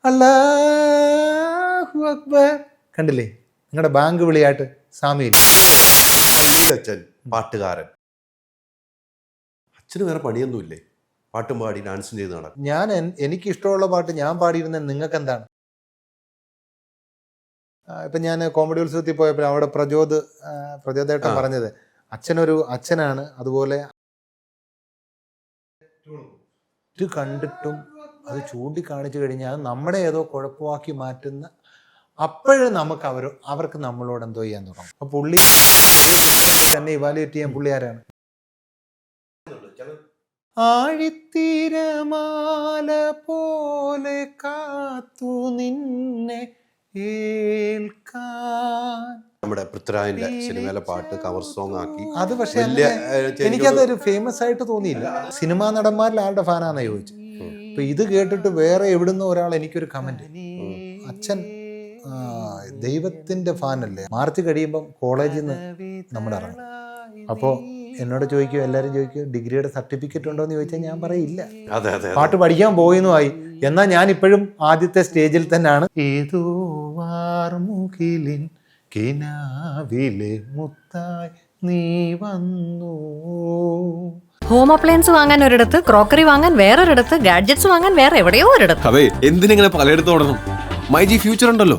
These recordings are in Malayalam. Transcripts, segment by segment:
അല്ലാഹു അക്ബർ. കണ്ടില്ലേ നിങ്ങളുടെ ബാങ്ക് വിളിയായിട്ട് സാമിയിൽ. അച്ഛൻ പാട്ടുകാരൻ. അച്ഛന് വേറെ പണിയൊന്നുമില്ലേ? പാട്ടും പാടി ഡാൻസും ചെയ്ത് നടക്കും. ഞാൻ എനിക്കിഷ്ടമുള്ള പാട്ട് ഞാൻ പാടിയിരുന്നത് നിങ്ങൾക്ക് എന്താണ്? ഇപ്പം ഞാൻ കോമഡി ഉത്സവത്തിൽ പോയപ്പോൾ അവിടെ പ്രചോദേട്ടൻ പറഞ്ഞത് അച്ഛനാണ്. അതുപോലെ ഇത് കണ്ടിട്ടും അത് ചൂണ്ടിക്കാണിച്ചു കഴിഞ്ഞാൽ അത് നമ്മുടെ ഏതോ കുഴപ്പമാക്കി മാറ്റുന്ന അപ്പോഴും നമുക്ക് അവർക്ക് നമ്മളോട് എന്തോ ചെയ്യാൻ തുടങ്ങും. അപ്പം പുള്ളി തന്നെ ഇവാലുവേറ്റ് ചെയ്യാൻ പുള്ളി ആരാണ്? ആഴിത്തിരമാല പോലെ കാത്തു നിന്നെ ഏൽക്കാൻ. നമ്മുടെ പൃഥ്വിരാജിന്റെ സിനിമയിലെ പാട്ട് കവർ സോങ് ആക്കി. അത് പക്ഷെ എനിക്കതൊരു ഫേമസ് ആയിട്ട് തോന്നിയില്ല. സിനിമാ നടന്മാരിൽ ആരുടെ ഫാനാന്ന് ചോദിച്ചു. അപ്പൊ ഇത് കേട്ടിട്ട് വേറെ എവിടുന്ന ഒരാൾ എനിക്കൊരു കമന്റ്, അച്ഛൻ ദൈവത്തിന്റെ ഫാനല്ലേ. മാർച്ച് കഴിയുമ്പം കോളേജിൽ നിന്ന് നമ്മൾ ഇറങ്ങും. അപ്പോൾ എന്നോട് ചോദിക്കും, എല്ലാവരും ചോദിക്കും ഡിഗ്രിയുടെ സർട്ടിഫിക്കറ്റ് ഉണ്ടോ എന്ന് ചോദിച്ചാൽ ഞാൻ പറയില്ല, പാട്ട് പഠിക്കാൻ പോയിന്നുമായി. എന്നാൽ ഞാൻ ഇപ്പോഴും ആദ്യത്തെ സ്റ്റേജിൽ തന്നെയാണ്. ഏതോ വാർമുകിലിൻ കിനാവിലെ മുത്തായി നീ വന്നു. ഹോം അപ്ലയൻസ് വാങ്ങാൻ ഒരിടത്ത്, ക്രോക്കറി വാങ്ങാൻ വേറൊരിടത്ത്, ഗാഡ്ജറ്റ്സ് വാങ്ങാൻ വേറെ എവിടെയോ ഒരിടത്ത്. അതെ, എന്തിനിങ്ങനെ പലയിടത്തും ഓടണം? മൈജി ഫ്യൂച്ചർ ഉണ്ടല്ലോ.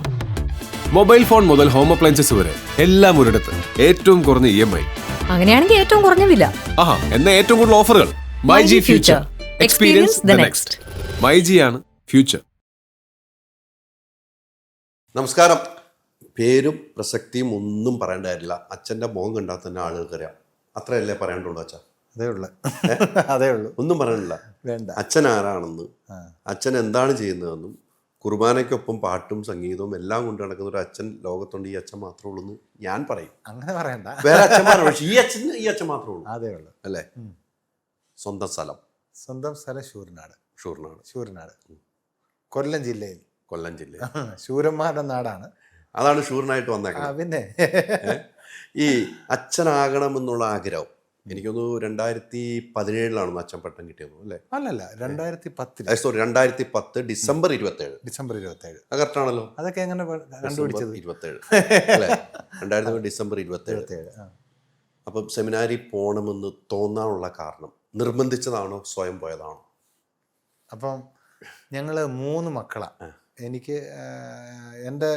മൊബൈൽ ഫോൺ മുതൽ ഹോം അപ്ലയൻസസ് വരെ എല്ലാം ഒരിടത്ത്, ഏറ്റവും കുറഞ്ഞ EMI. അങ്ങനെയാണെങ്കിൽ ഏറ്റവും കുറഞ്ഞ വില. എന്നാ ഏറ്റവും കൂടുതൽ ഓഫറുകൾ. MyG future, experience the next. മൈജിയാണ് ഫ്യൂച്ചർ. നമസ്കാരം. പേരും പ്രസക്തിയും ഒന്നും പറയേണ്ട കാര്യമില്ല. അച്ഛൻ്റെ മുഖം കണ്ടാൽ തന്നെ ആളുകൾക്കറിയാം. അത്രയല്ലേ പറയേണ്ടുള്ളൂ അച്ഛൻ? അതേ ഉള്ളൂ, ഒന്നും പറയാനില്ല. അച്ഛൻ ആരാണെന്ന്, അച്ഛൻ എന്താണ് ചെയ്യുന്നതെന്നും, കുർബാനയ്ക്കൊപ്പം പാട്ടും സംഗീതവും എല്ലാം കൊണ്ട് നടക്കുന്ന ഒരു അച്ഛൻ ലോകത്തുണ്ട്. ഈ അച്ഛൻ മാത്രമേ ഉള്ളൂ എന്ന് ഞാൻ പറയും. അങ്ങനെ പറയണ്ട, വേറെ അച്ഛന്മാരുണ്ട്. പക്ഷേ ഈ അച്ഛൻ മാത്രമേ ഉള്ളൂ. അതേ ഉള്ളൂ അല്ലേ? സ്വന്തം സ്ഥലം ശൂരനാട്, കൊല്ലം ജില്ലയിൽ. ശൂരന്മാരുടെ നാടാണ്. അതാണ് ശൂരനായിട്ട് വന്നേക്കുന്നത്. പിന്നെ ഈ അച്ഛനാകണമെന്നുള്ള ആഗ്രഹം എനിക്കൊന്ന് 2017 അച്ഛൻ പട്ടം കിട്ടിയത് അല്ലേ? അല്ലല്ല, 2010. Sorry, 2010 December 27. കറക്റ്റാണല്ലോ. അതൊക്കെ എങ്ങനെ കണ്ടുപിടിച്ചത്? 27 അല്ലേ? 2010 ഡിസംബർ 27. അപ്പം സെമിനാരി പോകണമെന്ന് തോന്നാനുള്ള കാരണം നിർബന്ധിച്ചതാണോ സ്വയം പോയതാണോ? അപ്പം ഞങ്ങൾ 3 മക്കളാണ്. എനിക്ക് എൻ്റെ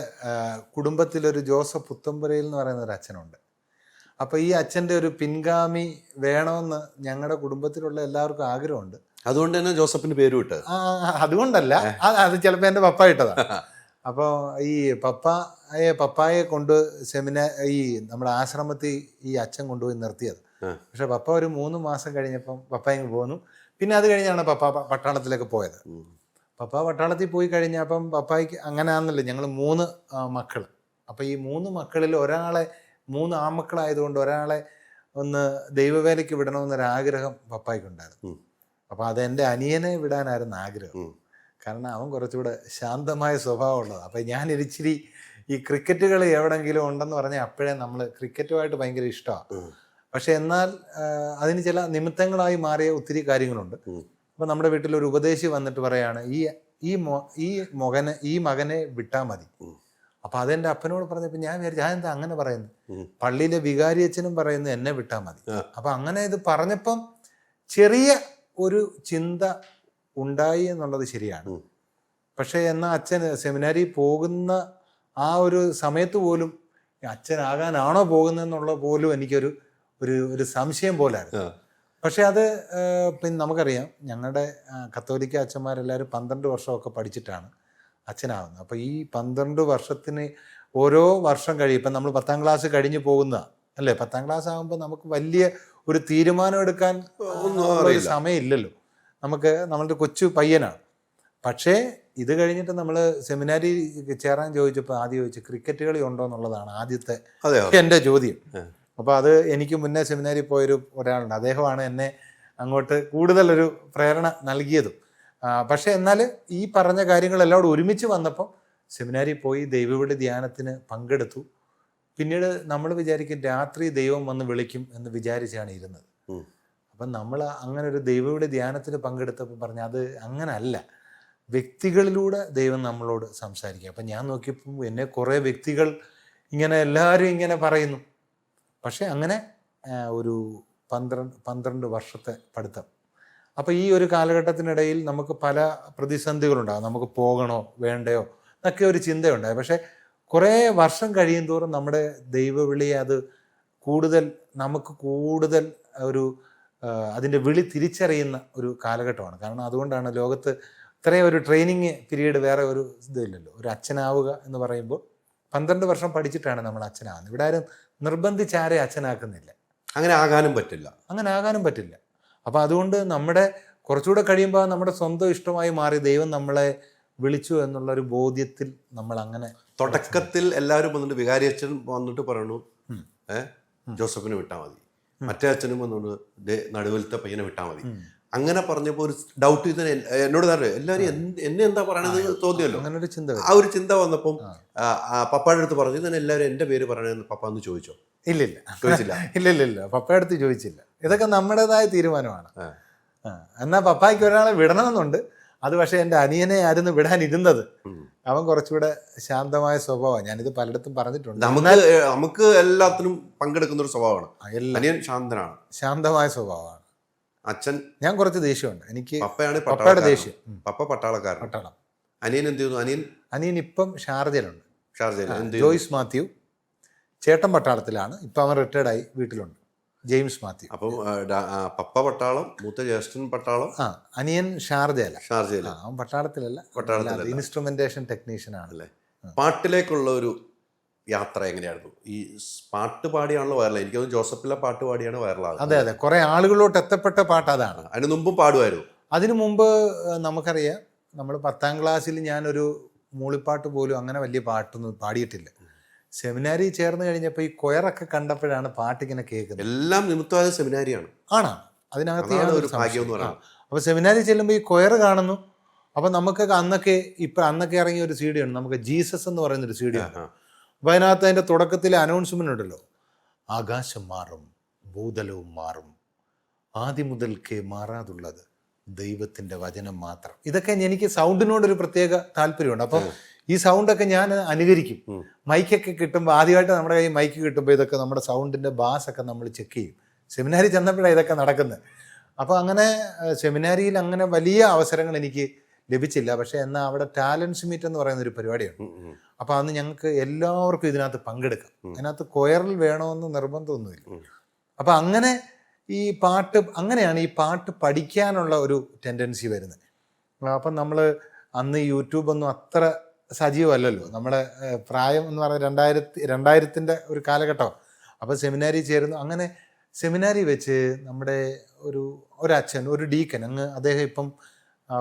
കുടുംബത്തിലൊരു ജോസഫ് പുത്തമ്പുരയിൽ എന്ന് പറയുന്ന ഒരു അച്ഛനുണ്ട്. അപ്പോൾ ഈ അച്ഛൻ്റെ ഒരു പിൻഗാമി വേണമെന്ന് ഞങ്ങളുടെ കുടുംബത്തിലുള്ള എല്ലാവർക്കും ആഗ്രഹമുണ്ട്. അതുകൊണ്ട് തന്നെ ജോസഫിന് പേര് വിട്ടത്? അതുകൊണ്ടല്ല, അത് ചിലപ്പോൾ എൻ്റെ പപ്പ ഇട്ടതാണ്. അപ്പോൾ ഈ പപ്പായെ കൊണ്ട് ഈ നമ്മുടെ ആശ്രമത്തിൽ ഈ അച്ഛൻ കൊണ്ടുപോയി നിർത്തിയത്. പക്ഷെ പപ്പ ഒരു 3 മാസം കഴിഞ്ഞപ്പം പപ്പ ഇങ്ങ് പോന്നു. പിന്നെ അത് കഴിഞ്ഞാണ് പപ്പ പട്ടാളത്തിലേക്ക് പോയത്. പപ്പ പട്ടാളത്തിൽ പോയി കഴിഞ്ഞപ്പം പപ്പായ്ക്ക് അങ്ങനെയാണെന്നല്ലോ, ഞങ്ങൾ 3 മക്കൾ. അപ്പം ഈ 3 മക്കളിൽ 3 ആൺമക്കളായതുകൊണ്ട് ഒരാളെ ഒന്ന് ദൈവവേലയ്ക്ക് വിടണമെന്നൊരാഗ്രഹം പപ്പായ്ക്കുണ്ടായിരുന്നു. അപ്പോൾ അതെൻ്റെ അനിയനെ വിടാനായിരുന്നു ആഗ്രഹം. കാരണം അവൻ കുറച്ചുകൂടെ ശാന്തമായ സ്വഭാവമുള്ളത്. അപ്പം ഞാൻ ഇച്ചിരി ഈ ക്രിക്കറ്റ് കളി എവിടെയെങ്കിലും ഉണ്ടെന്ന് പറഞ്ഞാൽ അപ്പോഴേ നമ്മൾ ക്രിക്കറ്റുമായിട്ട് ഭയങ്കര ഇഷ്ടമാണ്. പക്ഷെ എന്നാൽ അതിന് ചില നിമിത്തങ്ങളായി മാറിയ ഒത്തിരി കാര്യങ്ങളുണ്ട്. അപ്പം നമ്മുടെ വീട്ടിലൊരു ഉപദേശി വന്നിട്ട് പറയാണ്, ഈ മകനെ വിട്ടാൽ മതി. അപ്പം അതെൻ്റെ അപ്പനോട് പറഞ്ഞപ്പോൾ ഞാൻ വിചാരിച്ചു, ഞാൻ എന്താ അങ്ങനെ പറയുന്നത്? പള്ളിയിലെ വികാരി അച്ഛനും പറയുന്നത് എന്നെ വിട്ടാൽ മതി. അപ്പം അങ്ങനെ ഇത് പറഞ്ഞപ്പം ചെറിയ ഒരു ചിന്ത ഉണ്ടായി എന്നുള്ളത് ശരിയാണ്. പക്ഷേ എന്നാൽ അച്ഛൻ സെമിനാരി പോകുന്ന ആ ഒരു സമയത്ത് പോലും അച്ഛനാകാനാണോ പോകുന്നതെന്നുള്ള പോലും എനിക്കൊരു ഒരു സംശയം പോലായിരുന്നു. പക്ഷെ അത് പിന്നെ നമുക്കറിയാം, ഞങ്ങളുടെ കത്തോലിക്ക അച്ഛന്മാരെല്ലാവരും 12 വർഷമൊക്കെ പഠിച്ചിട്ടാണ് അച്ഛനാകുന്നത്. അപ്പോൾ ഈ 12 വർഷത്തിന് ഓരോ വർഷം കഴിയും. ഇപ്പം നമ്മൾ 10ാം ക്ലാസ് കഴിഞ്ഞ് പോകുന്ന അല്ലേ? 10ാം ക്ലാസ് ആകുമ്പോൾ നമുക്ക് വലിയ ഒരു തീരുമാനം എടുക്കാൻ ഒരു സമയമില്ലല്ലോ. നമ്മളുടെ കൊച്ചു പയ്യനാണ്. പക്ഷേ ഇത് കഴിഞ്ഞിട്ട് നമ്മൾ സെമിനാരി ചേരാൻ ചോദിച്ചപ്പോൾ ആദ്യം ചോദിച്ചു ക്രിക്കറ്റ് കളി ഉണ്ടോ എന്നുള്ളതാണ് ആദ്യത്തെ എൻ്റെ ചോദ്യം. അപ്പോൾ അത് എനിക്ക് മുന്നേ സെമിനാരി പോയൊരു ഒരാളുണ്ട്, അദ്ദേഹമാണ് എന്നെ അങ്ങോട്ട് കൂടുതലൊരു പ്രേരണ നൽകിയതും. പക്ഷേ എന്നാൽ ഈ പറഞ്ഞ കാര്യങ്ങളെല്ലാം ഒരുമിച്ച് വന്നപ്പോൾ സെമിനാരി പോയി ദൈവവിളി ധ്യാനത്തിന് പങ്കെടുത്തു. പിന്നീട് നമ്മൾ വിചാരിക്കും രാത്രി ദൈവം വന്ന് വിളിക്കും എന്ന് വിചാരിച്ചാണ് ഇരുന്നത്. അപ്പം നമ്മൾ അങ്ങനെ ഒരു ദൈവവിളി ധ്യാനത്തിന് പങ്കെടുത്തപ്പോൾ പറഞ്ഞു അത് അങ്ങനെ അല്ല, വ്യക്തികളിലൂടെ ദൈവം നമ്മളോട് സംസാരിക്കുക. അപ്പം ഞാൻ നോക്കിയപ്പോൾ എന്നെ കുറേ വ്യക്തികൾ ഇങ്ങനെ എല്ലാവരും ഇങ്ങനെ പറയുന്നു. പക്ഷേ അങ്ങനെ ഒരു 12 വർഷത്തെ പഠിത്തം. അപ്പോൾ ഈ ഒരു കാലഘട്ടത്തിനിടയിൽ നമുക്ക് പല പ്രതിസന്ധികളുണ്ടാകും. നമുക്ക് പോകണോ വേണ്ടയോ എന്നൊക്കെ ഒരു ചിന്തയുണ്ടായി. പക്ഷേ കുറേ വർഷം കഴിയും തോറും നമ്മുടെ ദൈവവിളിയെ അത് നമുക്ക് കൂടുതൽ ഒരു അതിൻ്റെ വിളി തിരിച്ചറിയുന്ന ഒരു കാലഘട്ടമാണ്. കാരണം അതുകൊണ്ടാണ് ലോകത്ത് ഇത്രയും ഒരു ട്രെയിനിങ് പീരീഡ് വേറെ ഒരു ഇതില്ലല്ലോ. ഒരു അച്ഛനാവുക എന്ന് പറയുമ്പോൾ 12 വർഷം പഠിച്ചിട്ടാണ് നമ്മൾ അച്ഛനാകുന്നത്. ഇവിടെ ആരും നിർബന്ധിച്ചാരെ അച്ഛനാക്കുന്നില്ല. അങ്ങനെ ആകാനും പറ്റില്ല. അപ്പോൾ അതുകൊണ്ട് നമ്മുടെ കുറച്ചുകൂടെ കഴിയുമ്പോൾ നമ്മുടെ സ്വന്തം ഇഷ്ടമായി മാറി ദൈവം നമ്മളെ വിളിച്ചു എന്നുള്ളൊരു ബോധ്യത്തിൽ നമ്മൾ അങ്ങനെ തുടക്കത്തിൽ എല്ലാവരും വന്നിട്ട് വികാരി അച്ഛൻ വന്നിട്ട് പറയണു ജോസഫിനെ വിട്ടാൽ മതി, മറ്റേ അച്ഛനും വന്നുകൊണ്ട് നടുവിലത്തെ പയ്യനെ വിട്ടാൽ മതി. അങ്ങനെ പറഞ്ഞപ്പോൾ ഒരു ഡൗട്ട് ഇത് എന്നോട് തന്നെ എല്ലാവരും എന്നെ എന്താ പറയണത് തോന്നിയല്ലോ. അങ്ങനെ ഒരു ചിന്ത, ആ ഒരു ചിന്ത വന്നപ്പം പപ്പായുടെ അടുത്ത് പറഞ്ഞു തന്നെ എല്ലാവരും എൻ്റെ പേര് പറയണമെന്ന് പപ്പ എന്ന് ചോദിച്ചോ? ചോദിച്ചില്ല. ഇല്ല പപ്പയുടെ അടുത്ത് ചോദിച്ചില്ല. ഇതൊക്കെ നമ്മുടേതായ തീരുമാനമാണ്. എന്നാൽ പപ്പായ്ക്ക് ഒരാളെ വിടണമെന്നുണ്ട്. അത് പക്ഷേ എൻ്റെ അനിയനെ ആയിരുന്നു വിടാനിരുന്നത്. അവൻ കുറച്ചുകൂടെ ശാന്തമായ സ്വഭാവമാണ്. ഞാനിത് പലയിടത്തും പറഞ്ഞിട്ടുണ്ട്. നമുക്ക് എല്ലാത്തിനും പങ്കെടുക്കുന്ന ഒരു സ്വഭാവമാണ്. അനിയൻ ശാന്തമായ സ്വഭാവമാണ്. അച്ഛൻ ഞാൻ കുറച്ച് ദേഷ്യമുണ്ട് എനിക്ക്. പപ്പയുടെ ദേഷ്യം. പപ്പ പട്ടാളം. അനിയൻ എന്ത് ചെയ്യുന്നു? അനിയൻ ഇപ്പം ഷാർജയിലുണ്ട്. ജോയ്സ് മാത്യു ചേട്ടൻ പട്ടാളത്തിലാണ്. ഇപ്പം അവൻ റിട്ടയർഡായി വീട്ടിലുണ്ട്. ജെയിംസ് മാത്യു. അപ്പം പപ്പ പട്ടാളം, മൂത്ത ജ്യേഷ്ഠൻ പട്ടാളം, അനിയൻ ഷാർജയില. അവൻ പട്ടാളത്തിലല്ല, ഇൻസ്ട്രുമെന്റേഷൻ ടെക്നീഷ്യൻ ആണല്ലേ. പാട്ടിലേക്കുള്ള ഒരു യാത്ര എങ്ങനെയായിരുന്നു? ഈ പാട്ട് പാടിയാണല്ലോ വൈറലായി. എനിക്ക് തോന്നുന്നു ജോസഫിലെ പാട്ട് പാടിയാണ് വൈറലാകുന്നത്. അതെ കുറെ ആളുകളോട്ട് എത്തപ്പെട്ട പാട്ട് അതാണ്. അതിന് മുമ്പും പാടുമായിരുന്നു? അതിനു മുമ്പ് നമുക്കറിയാം, നമ്മൾ 10ാം ക്ലാസ്സിൽ ഞാനൊരു മൂളിപ്പാട്ട് പോലും അങ്ങനെ വലിയ പാട്ടൊന്നും പാടിയിട്ടില്ല. സെമിനാരി ചേർന്ന് കഴിഞ്ഞപ്പോൾ ഈ കൊയറൊക്കെ കണ്ടപ്പോഴാണ് പാട്ടിങ്ങനെ കേൾക്കുന്നത്. എല്ലാം നിമിത്തമായ സെമിനാരിയാണ്. അതിനകത്ത് ഒരു ഭാഗ്യം എന്ന് പറയുന്നത്. അപ്പോൾ സെമിനാരി ചെല്ലുമ്പോൾ ഈ കൊയർ കാണുന്നു. അപ്പം നമുക്ക് അന്നൊക്കെ ഇറങ്ങിയ ഒരു CD ഉണ്ട്, നമുക്ക് ജീസസ് എന്ന് പറയുന്നൊരു CD ഉണ്ട്. അപ്പോൾ അതിനകത്ത് അതിൻ്റെ തുടക്കത്തിലെ അനൗൺസ്മെൻ്റ് ഉണ്ടല്ലോ, ആകാശം മാറും ഭൂതലവും മാറും, ആദ്യം മുതൽക്കേ മാറാതുള്ളത് ദൈവത്തിൻ്റെ വചനം മാത്രം. ഇതൊക്കെ എനിക്ക് സൗണ്ടിനോടൊരു പ്രത്യേക താല്പര്യമുണ്ട്. അപ്പം ഈ സൗണ്ടൊക്കെ ഞാൻ അനുകരിക്കും. മൈക്കൊക്കെ കിട്ടുമ്പോൾ, ആദ്യമായിട്ട് നമ്മുടെ കയ്യിൽ മൈക്ക് കിട്ടുമ്പോൾ ഇതൊക്കെ നമ്മുടെ സൗണ്ടിൻ്റെ ബാസൊക്കെ നമ്മൾ ചെക്ക് ചെയ്യും. സെമിനാരി ചെന്നപ്പോഴാണ് ഇതൊക്കെ നടക്കുന്നത്. അപ്പോൾ അങ്ങനെ സെമിനാരിയിൽ അങ്ങനെ വലിയ അവസരങ്ങൾ എനിക്ക് ലഭിച്ചില്ല. പക്ഷേ എന്നാൽ അവിടെ ടാലൻസ് മീറ്റ് എന്ന് പറയുന്നൊരു പരിപാടിയുണ്ട്. അപ്പോൾ അന്ന് ഞങ്ങൾക്ക് എല്ലാവർക്കും ഇതിനകത്ത് പങ്കെടുക്കാം. അതിനകത്ത് കൊയറിൽ വേണമെന്ന് നിർബന്ധമൊന്നുമില്ല. അപ്പോൾ അങ്ങനെ അങ്ങനെയാണ് ഈ പാട്ട് പഠിക്കാനുള്ള ഒരു ടെൻഡൻസി വരുന്നത്. അപ്പം നമ്മൾ അന്ന് യൂട്യൂബൊന്നും അത്ര സജീവമല്ലല്ലോ. നമ്മുടെ പ്രായം എന്ന് പറയുന്നത് 2000-ൻ്റെ ഒരു കാലഘട്ടമാണ്. അപ്പോൾ സെമിനാരി ചേരുന്നു. അങ്ങനെ സെമിനാരി വെച്ച് നമ്മുടെ ഒരച്ഛൻ, ഒരു ഡീക്കൻ, അദ്ദേഹം ഇപ്പം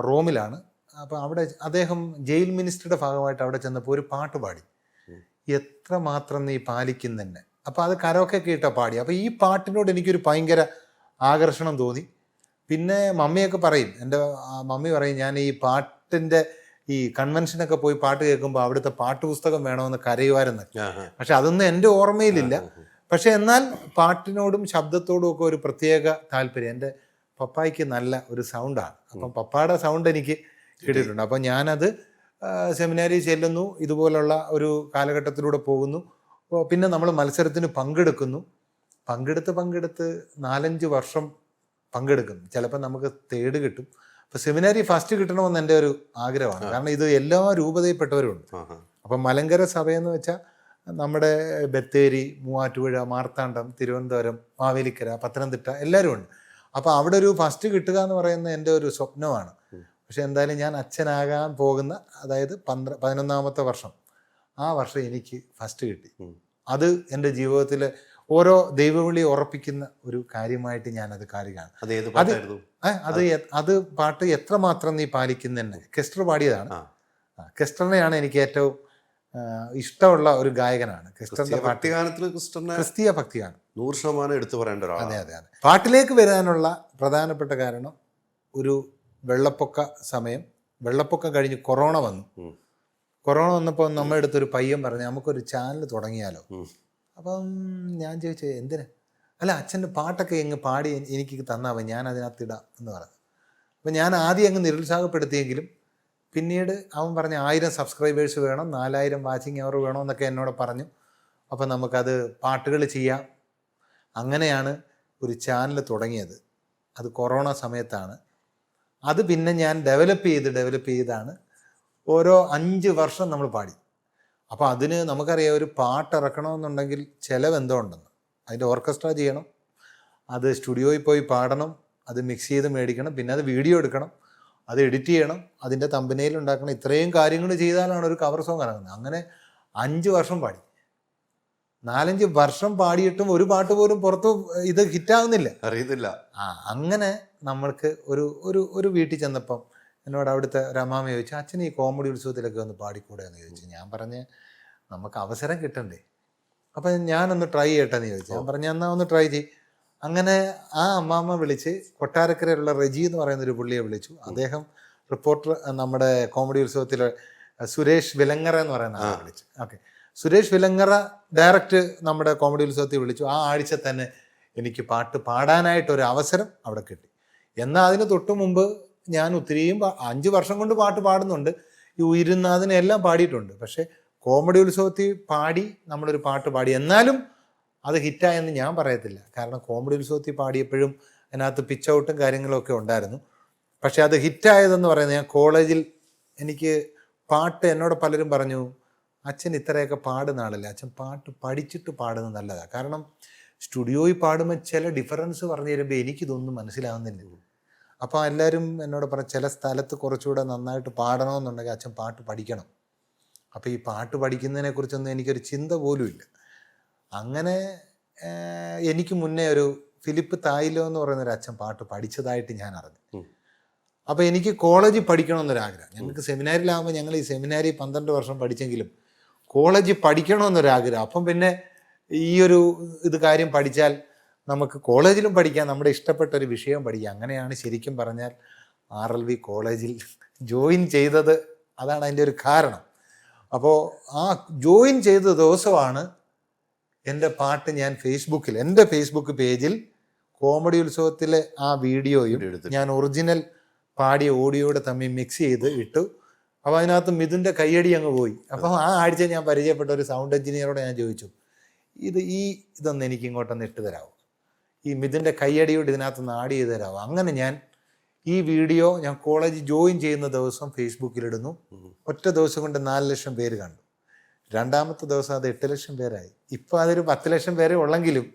റോമിലാണ്. അപ്പോൾ അവിടെ അദ്ദേഹം ജയിൽ മിനിസ്റ്ററുടെ ഭാഗമായിട്ട് അവിടെ ചെന്നപ്പോൾ ഒരു പാട്ട് പാടി, എത്രമാത്രം നീ പാലിക്കുന്നെന്നെ. അപ്പോൾ അത് കരോക്കെ കേട്ടോ പാടി. അപ്പോൾ ഈ പാട്ടിനോട് എനിക്കൊരു ഭയങ്കര ആകർഷണം തോന്നി. പിന്നെ മമ്മിയൊക്കെ പറയും, എൻ്റെ മമ്മി പറയും, ഞാൻ ഈ പാട്ടിൻ്റെ ഈ കൺവെൻഷനൊക്കെ പോയി പാട്ട് കേൾക്കുമ്പോൾ അവിടുത്തെ പാട്ടുപുസ്തകം വേണമെന്ന് കരയുമായിരുന്നു. പക്ഷെ അതൊന്നും എൻ്റെ ഓർമ്മയിലില്ല. പക്ഷെ എന്നാൽ പാട്ടിനോടും ശബ്ദത്തോടും ഒക്കെ ഒരു പ്രത്യേക താല്പര്യം. എൻ്റെ പപ്പായ്ക്ക് നല്ല ഒരു സൗണ്ടാണ്. അപ്പം പപ്പായുടെ സൗണ്ട് എനിക്ക് കിട്ടിയിട്ടുണ്ട്. അപ്പം ഞാനത് സെമിനാരി ചെല്ലുന്നു, ഇതുപോലുള്ള ഒരു കാലഘട്ടത്തിലൂടെ പോകുന്നു. പിന്നെ നമ്മൾ മത്സരത്തിന് പങ്കെടുക്കുന്നു. പങ്കെടുത്ത് 4-5 വർഷം പങ്കെടുക്കുന്നു. ചിലപ്പോൾ നമുക്ക് തേർഡ് കിട്ടും. അപ്പോൾ സെമിനാരി ഫസ്റ്റ് കിട്ടണമെന്ന് എൻ്റെ ഒരു ആഗ്രഹമാണ്. കാരണം ഇത് എല്ലാ രൂപതയിൽപ്പെട്ടവരുണ്ട്. അപ്പം മലങ്കര സഭയെന്ന് വെച്ചാൽ നമ്മുടെ ബത്തേരി, മൂവാറ്റുപുഴ, മാർത്താണ്ഡം, തിരുവനന്തപുരം, മാവേലിക്കര, പത്തനംതിട്ട എല്ലാവരും ഉണ്ട്. അപ്പോൾ അവിടെ ഒരു ഫസ്റ്റ് കിട്ടുക എന്ന് പറയുന്നത് എൻ്റെ ഒരു സ്വപ്നമാണ്. പക്ഷെ എന്തായാലും ഞാൻ അച്ഛനാകാൻ പോകുന്ന, അതായത് 11ാമത്തെ വർഷം, ആ വർഷം എനിക്ക് ഫസ്റ്റ് കിട്ടി. അത് എൻ്റെ ജീവിതത്തിലെ ഓരോ ദൈവവിളി ഉറപ്പിക്കുന്ന ഒരു കാര്യമായിട്ട് ഞാനത് കാണുകയാണ്. അത് പാട്ട് എത്രമാത്രം നീ പാലിക്കുന്നെന്നെ കെസ്റ്റർ പാടിയതാണ്. കെസ്റ്ററിനെയാണ് എനിക്ക് ഏറ്റവും ഇഷ്ടമുള്ള ഒരു ഗായകനാണ്. കെസ്റ്ററിന്റെ ക്രിസ്തീയ ഭക്തിഗാനം 100% എടുത്തു പറയേണ്ട ഒരാളാണ്. അതെ. പാട്ടിലേക്ക് വരാനുള്ള പ്രധാനപ്പെട്ട കാരണം ഒരു വെള്ളപ്പൊക്കം കഴിഞ്ഞ് കൊറോണ വന്നു. കൊറോണ വന്നപ്പോൾ നമ്മുടെ അടുത്തൊരു പയ്യൻ പറഞ്ഞു, നമുക്കൊരു ചാനൽ തുടങ്ങിയാലോ. അപ്പം ഞാൻ ചോദിച്ചു, എന്തിനാ? അല്ല, അച്ഛൻ്റെ പാട്ടൊക്കെ പാടി എനിക്ക് തന്നാൽ മതി, ഞാൻ അതിനകത്ത് ഇടാം എന്ന് പറഞ്ഞു. അപ്പം ഞാൻ ആദ്യം അങ്ങ് നിരുത്സാഹപ്പെടുത്തിയെങ്കിലും പിന്നീട് അവൻ പറഞ്ഞ 1000 സബ്സ്ക്രൈബേഴ്സ് വേണം, 4000 വാച്ചിങ് അവർ വേണമെന്നൊക്കെ എന്നോട് പറഞ്ഞു. അപ്പം നമുക്കത് പാട്ടുകൾ ചെയ്യാം. അങ്ങനെയാണ് ഒരു ചാനൽ തുടങ്ങിയത്. അത് കൊറോണ സമയത്താണ്. അത് പിന്നെ ഞാൻ ഡെവലപ്പ് ചെയ്താണ് ഓരോ 5 വർഷം നമ്മൾ പാടി. അപ്പോൾ അതിന് നമുക്കറിയാം, ഒരു പാട്ട് ഇറക്കണമെന്നുണ്ടെങ്കിൽ ചിലവ് എന്തോ ഉണ്ടെന്ന്. അതിൻ്റെ ഓർക്കസ്ട്ര ചെയ്യണം, അത് സ്റ്റുഡിയോയിൽ പോയി പാടണം, അത് മിക്സ് ചെയ്ത് മേടിക്കണം, പിന്നെ അത് വീഡിയോ എടുക്കണം, അത് എഡിറ്റ് ചെയ്യണം, അതിൻ്റെ തമ്പനയിൽ ഉണ്ടാക്കണം. ഇത്രയും കാര്യങ്ങൾ ചെയ്താലാണ് ഒരു കവർ സോങ് ഇറങ്ങുന്നത്. അങ്ങനെ 5 വർഷം പാടി. 4-5 വർഷം പാടിയിട്ടും ഒരു പാട്ട് പോലും പുറത്ത് ഇത് ഹിറ്റാകുന്നില്ല, അറിയത്തില്ല. അങ്ങനെ നമ്മൾക്ക് ഒരു വീട്ടിൽ ചെന്നപ്പം എന്നോട് അവിടുത്തെ ഒരു അമ്മാമ ചോദിച്ചു, അച്ഛൻ ഈ കോമഡി ഉത്സവത്തിലൊക്കെ ഒന്ന് പാടിക്കൂടെ എന്ന് ചോദിച്ചു. ഞാൻ പറഞ്ഞ് നമുക്ക് അവസരം കിട്ടണ്ടേ, അപ്പം ഞാനൊന്ന് ട്രൈ ചെയ്യട്ടെ എന്ന് ചോദിച്ചു. ഞാൻ പറഞ്ഞു എന്നാൽ ഒന്ന് ട്രൈ ചെയ്യും. അങ്ങനെ ആ അമ്മാമ്മ വിളിച്ച് കൊട്ടാരക്കരയിലുള്ള റെജി എന്ന് പറയുന്ന ഒരു പുള്ളിയെ വിളിച്ചു. അദ്ദേഹം റിപ്പോർട്ടർ, നമ്മുടെ കോമഡി ഉത്സവത്തിലെ സുരേഷ് വിലങ്ങറ എന്ന് പറയുന്ന ആളെ വിളിച്ചു. ഓക്കെ, സുരേഷ് വിലങ്ങറ ഡയറക്റ്റ് നമ്മുടെ കോമഡി ഉത്സവത്തിൽ വിളിച്ചു. ആ ആഴ്ച തന്നെ എനിക്ക് പാട്ട് പാടാനായിട്ടൊരു അവസരം അവിടെ കിട്ടി. എന്നാൽ അതിന് തൊട്ട് മുമ്പ് ഞാൻ ഒത്തിരിയും 5 വർഷം കൊണ്ട് പാട്ട് പാടുന്നുണ്ട്. ഈ ഉയരുന്നതിനെല്ലാം പാടിയിട്ടുണ്ട്. പക്ഷേ കോമഡി ഉത്സവത്തിൽ പാടി നമ്മളൊരു പാട്ട് പാടി, എന്നാലും അത് ഹിറ്റായെന്ന് ഞാൻ പറയത്തില്ല. കാരണം കോമഡി ഉത്സവത്തിൽ പാടിയപ്പോഴും അതിനകത്ത് പിച്ച് ഔട്ടും കാര്യങ്ങളൊക്കെ ഉണ്ടായിരുന്നു. പക്ഷെ അത് ഹിറ്റായതെന്ന് പറയുന്നത്, ഞാൻ കോളേജിൽ എനിക്ക് പാട്ട് എന്നോട് പലരും പറഞ്ഞു, അച്ഛൻ ഇത്രയൊക്കെ പാടുന്ന ആളല്ലേ, അച്ഛൻ പാട്ട് പഠിച്ചിട്ട് പാടുന്നത് നല്ലതാണ്. കാരണം സ്റ്റുഡിയോയിൽ പാടുമ്പോൾ ചില ഡിഫറൻസ് പറഞ്ഞു തരുമ്പോൾ എനിക്കിതൊന്നും മനസ്സിലാവുന്നില്ല. അപ്പോൾ എല്ലാവരും എന്നോട് പറഞ്ഞു, ചില സ്ഥലത്ത് കുറച്ചുകൂടെ നന്നായിട്ട് പാടണമെന്നുണ്ടെങ്കിൽ അച്ഛൻ പാട്ട് പഠിക്കണം. അപ്പോൾ ഈ പാട്ട് പഠിക്കുന്നതിനെക്കുറിച്ചൊന്നും എനിക്കൊരു ചിന്ത പോലുമില്ല. അങ്ങനെ എനിക്ക് മുന്നേ ഒരു ഫിലിപ്പ് തായിലോ എന്ന് പറയുന്നൊരു അച്ഛൻ പാട്ട് പഠിച്ചതായിട്ട് ഞാൻ അറിഞ്ഞു. അപ്പോൾ എനിക്ക് കോളേജിൽ പഠിക്കണമെന്നൊരാഗ്രഹം. ഞങ്ങൾക്ക് സെമിനാരിലാകുമ്പോൾ ഞങ്ങൾ ഈ സെമിനാരി 12 വർഷം പഠിച്ചെങ്കിലും കോളേജിൽ പഠിക്കണമെന്നൊരാഗ്രഹം. അപ്പം പിന്നെ ഈ ഒരു കാര്യം പഠിച്ചാൽ നമുക്ക് കോളേജിലും പഠിക്കാം, നമ്മുടെ ഇഷ്ടപ്പെട്ട ഒരു വിഷയം പഠിക്കാം. അങ്ങനെയാണ് ശരിക്കും പറഞ്ഞാൽ RLV കോളേജിൽ ജോയിൻ ചെയ്തത്. അതാണ് അതിൻ്റെ ഒരു കാരണം. അപ്പോൾ ആ ജോയിൻ ചെയ്ത ദിവസമാണ് എൻ്റെ പാട്ട് ഞാൻ എൻ്റെ ഫേസ്ബുക്ക് പേജിൽ കോമഡി ഉത്സവത്തിലെ ആ വീഡിയോയും ഞാൻ ഒറിജിനൽ പാടിയ ഓഡിയോയുടെ തമ്മിൽ മിക്സ് ചെയ്ത് ഇട്ടു. അപ്പോൾ അതിനകത്ത് മിഥുൻ്റെ കയ്യടി അങ്ങ് പോയി. അപ്പോൾ ആ ആഴ്ച ഞാൻ പരിചയപ്പെട്ട ഒരു സൗണ്ട് എഞ്ചിനീയറോട് ഞാൻ ചോദിച്ചു, ഇതൊന്ന് എനിക്ക് ഇങ്ങോട്ടൊന്ന് ഇട്ട് തരാമോ, ഈ മിഥുൻ്റെ കയ്യടിയോട് ഇതിനകത്തൊന്ന് ആഡ് ചെയ്ത് തരാമോ. അങ്ങനെ ഞാൻ ഈ വീഡിയോ ഞാൻ കോളേജ് ജോയിൻ ചെയ്യുന്ന ദിവസം ഫേസ്ബുക്കിലിടുന്നു. ഒറ്റ ദിവസം കൊണ്ട് 4 ലക്ഷം പേര് കണ്ടു. 2-ാമത്തെ ദിവസം അത് 8 ലക്ഷം പേരായി. ഇപ്പോൾ അതൊരു 10 ലക്ഷം പേരെ ഉള്ളെങ്കിലും